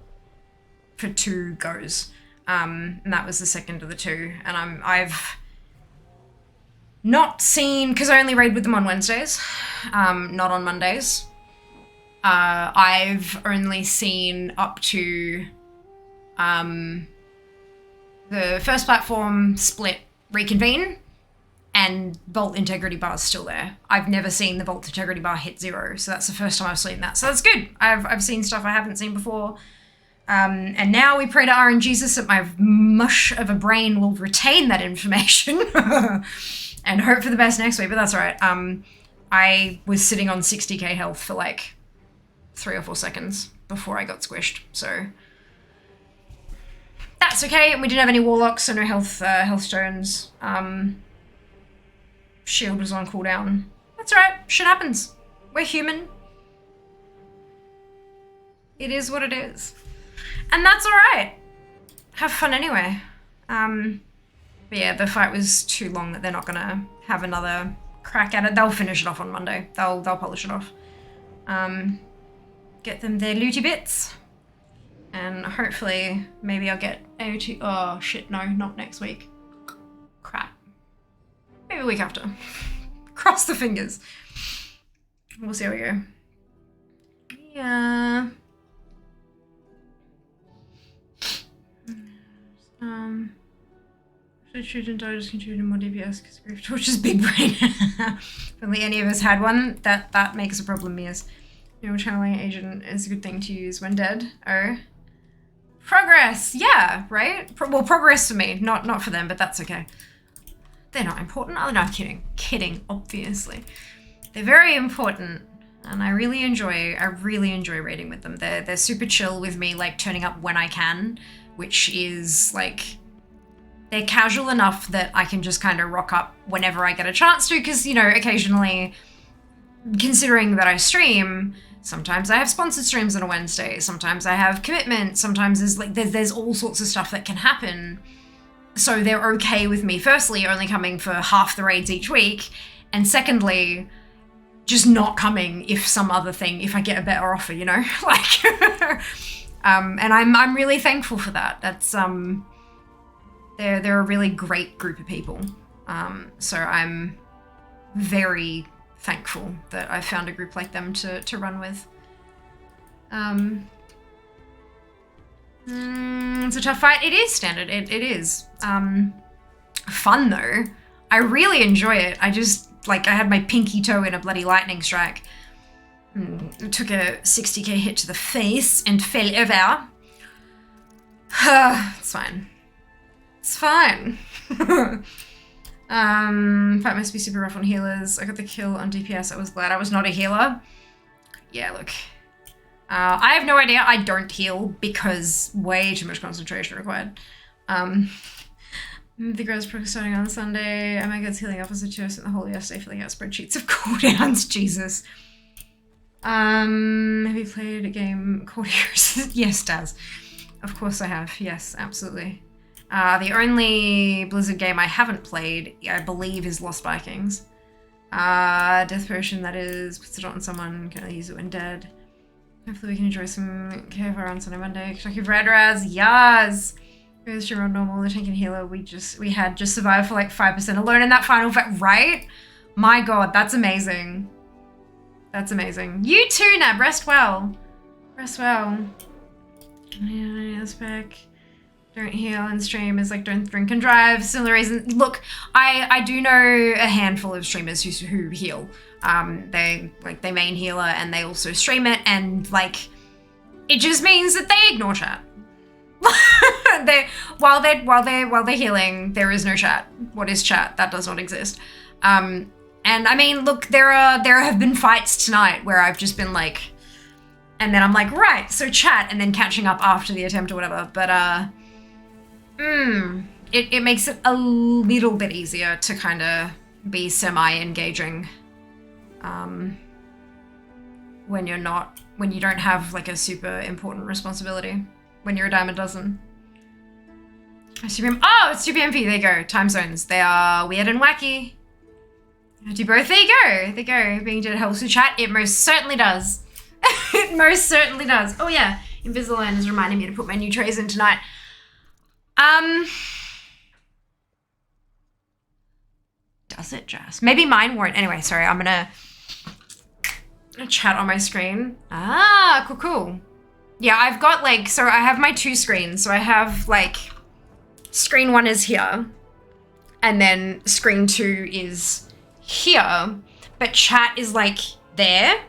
goes. And that was the second of the two. And I've not seen, because I only raid with them on Wednesdays, not on Mondays. I've only seen up to the first platform split reconvene, and Vault Integrity Bar is still there. I've never seen the Vault Integrity Bar hit 0, so that's the first time I've seen that. So that's good. I've seen stuff I haven't seen before. And now we pray to RNGesus that my mush of a brain will retain that information and hope for the best next week, but that's all right. I was sitting on 60k health for like 3 or 4 seconds before I got squished, so that's okay. And we didn't have any warlocks, so no health stones. Shield was on cooldown. That's all right. Shit happens. We're human. It is what it is. And that's all right. Have fun anyway. But yeah, the fight was too long that they're not gonna have another crack at it. They'll finish it off on Monday. They'll polish it off. Get them their looty bits. And hopefully, maybe I'll get AOT. Oh shit, no, not next week. Crap. Maybe a week after. Cross the fingers. We'll see how we go. Yeah. Should and die just contributed more DPS because Grief Torch is big brain. If only any of us had one, that makes a problem, yes. You know, channeling agent is a good thing to use when dead. Oh. Progress, yeah, right? Well, progress for me, not for them, but that's okay. They're not important. Oh, no, kidding, obviously. They're very important, and I really enjoy raiding with them. They're super chill with me, like turning up when I can, which is like, they're casual enough that I can just kind of rock up whenever I get a chance to, because, you know, occasionally, considering that I stream, sometimes I have sponsored streams on a Wednesday, sometimes I have commitments, sometimes there's all sorts of stuff that can happen. So they're okay with me, firstly, only coming for half the raids each week, and secondly, just not coming if I get a better offer, you know? Like, and I'm really thankful for that. That's, they're a really great group of people. So I'm very thankful that I found a group like them to run with. It's a tough fight. It is standard. It is. Fun though. I really enjoy it. I had my pinky toe in a bloody lightning strike. Took a 60k hit to the face and fell over. It's fine. It's fine. Fight must be super rough on healers. I got the kill on DPS. I was glad I was not a healer. Yeah, look. I have no idea. I don't heal because way too much concentration required. The girls pro starting on Sunday. Oh my god, it's healing opposite to us in the whole yesterday, filling out spreadsheets of cooldowns. Jesus. Have you played a game called Heroes? Yes, Daz. Of course I have. Yes, absolutely. The only Blizzard game I haven't played, I believe, is Lost Vikings. Death potion, that is, puts it on someone, can I use it when dead? Hopefully we can enjoy some KFR on Sunday, Monday. Kentucky Red Raz, yes! It was stream on normal, the tank and healer, we had just survived for like 5% alone in that final fight, right? My god, that's amazing. That's amazing. You too, Nab, rest well. Rest well. Yeah, back. Don't heal and stream is like don't drink and drive. Similar reason. Look, I do know a handful of streamers who heal. They main healer and they also stream it, and like it just means that they ignore chat. While they're healing, there is no chat. What is chat? That does not exist. And I mean, look, there have been fights tonight where I've just been like, and then I'm like, right, so chat, and then catching up after the attempt or whatever. But it makes it a little bit easier to kind of be semi-engaging when you don't have like a super important responsibility. When you're a dime a dozen. Oh, it's 2 p.m. There you go. Time zones. They are weird and wacky. Do both. There you go. There you go. Being did helps with chat. It most certainly does. It most certainly does. Oh yeah. Invisalign is reminding me to put my new trays in tonight. Does it just? Maybe mine won't. Anyway, sorry. I'm gonna chat on my screen. Ah, cool. Yeah, I've got like, so I have my 2 screens. So I have like, screen 1 is here. And then screen 2 is here. But chat is like there.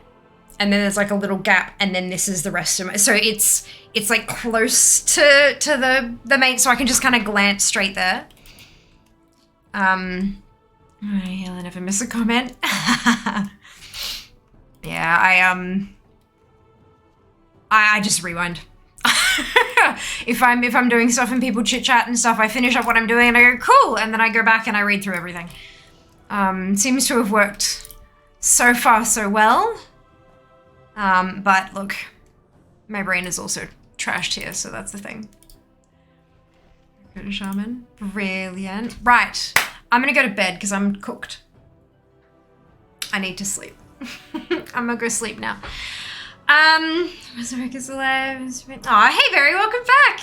And then there's like a little gap. And then this is the rest of my, so it's like close to the main, so I can just kind of glance straight there. I never miss a comment. Yeah, I just rewind. If I'm doing stuff and people chit chat and stuff, I finish up what I'm doing and I go, cool, and then I go back and I read through everything. Seems to have worked so far so well. But look, my brain is also trashed here, so that's the thing. Go to Shaman. Brilliant. Right, I'm gonna go to bed because I'm cooked. I need to sleep. I'm gonna go sleep now. Marcus alive. Oh, hey Barry, welcome back.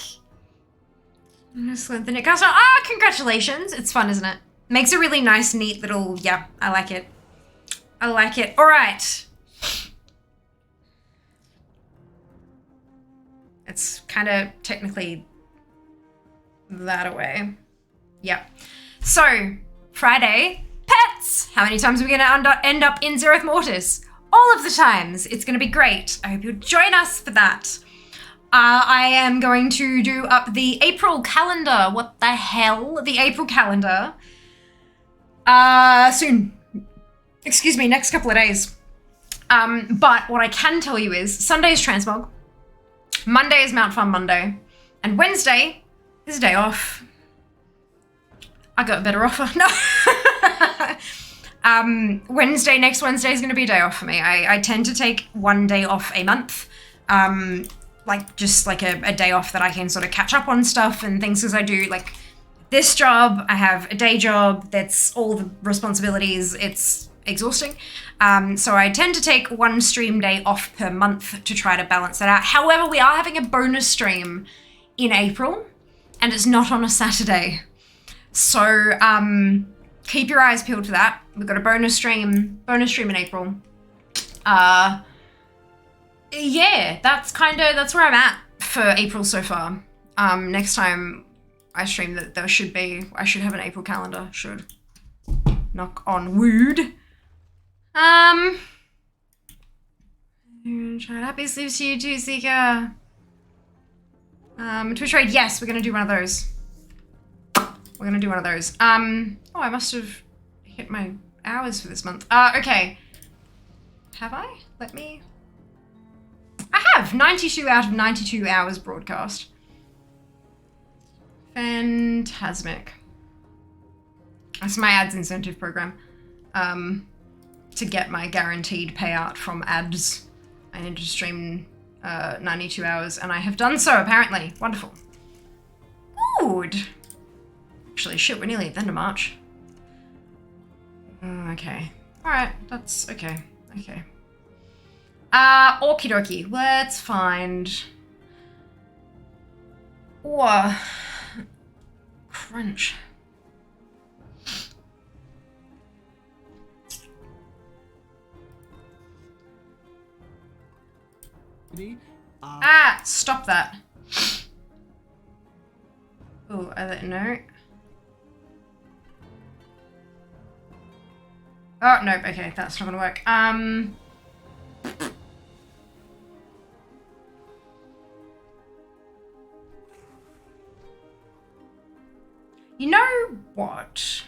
I'm gonna slip the Nick. Oh, congratulations. It's fun, isn't it? Makes a really nice, neat little, yeah, I like it. I like it. All right. It's kind of technically that away. Yep. So, Friday, pets. How many times are we gonna end up in Zeroth Mortis? All of the times. It's going to be great. I hope you'll join us for that. I am going to do up the April calendar. What the hell? The April calendar. Soon. Excuse me, next couple of days. But what I can tell you is Sunday is Transmog. Monday is Mount Fun Monday. And Wednesday is a day off. I got a better offer. No. Next Wednesday is going to be a day off for me. I tend to take 1 day off a month. Like just like a day off that I can sort of catch up on stuff and things, because I do like this job. I have a day job that's all the responsibilities. It's exhausting. So I tend to take 1 stream day off per month to try to balance that out. However, we are having a bonus stream in April and it's not on a Saturday. So, keep your eyes peeled for that. We've got a bonus stream in April. Yeah, that's where I'm at for April so far. Next time I stream, I should have an April calendar. Should. Knock on wood. Happy sleeps to you too, Seeker. Twitch raid, yes, we're gonna do one of those. We're gonna do one of those. Oh, I must have hit my hours for this month. Okay. Have I? I have! 92 out of 92 hours broadcast. Phantasmic. That's my ads incentive program. To get my guaranteed payout from ads. I need to stream 92 hours, and I have done so, apparently. Wonderful. Good. Actually, shit, we're nearly at the end of March. Okay. Alright, that's okay. Okay. Okie dokie. Let's find... Oh, crunch. Stop that. Oh, I don't know. Oh, no, okay, that's not gonna work. You know what?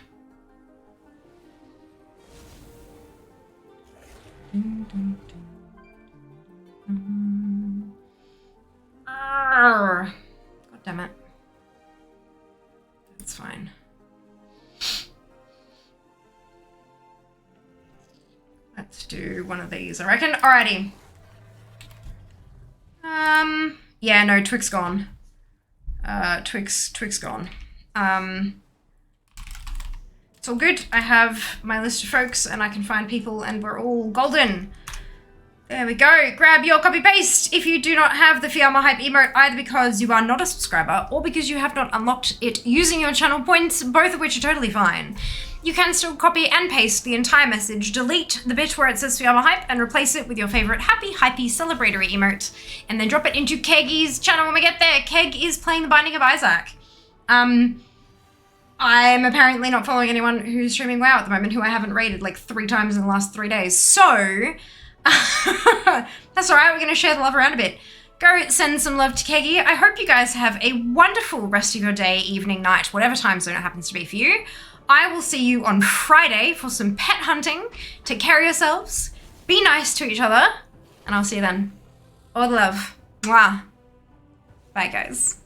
God damn it. That's fine. Let's do one of these, I reckon. Alrighty. Yeah, no, Twig's gone. Twig's gone. It's all good. I have my list of folks and I can find people and we're all golden. There we go. Grab your copy paste if you do not have the Fiamma Hype emote, either because you are not a subscriber or because you have not unlocked it using your channel points, both of which are totally fine. You can still copy and paste the entire message, delete the bit where it says Fiamma Hype and replace it with your favorite happy, hypey, celebratory emote, and then drop it into Keggy's channel when we get there. Keg is playing the Binding of Isaac. I'm apparently not following anyone who's streaming WoW at the moment who I haven't raided like 3 times in the last 3 days. So, that's alright, we're going to share the love around a bit. Go send some love to Keggy. I hope you guys have a wonderful rest of your day, evening, night, whatever time zone it happens to be for you. I will see you on Friday for some pet hunting. Take care of yourselves. Be nice to each other. And I'll see you then. All the love. Mwah. Bye, guys.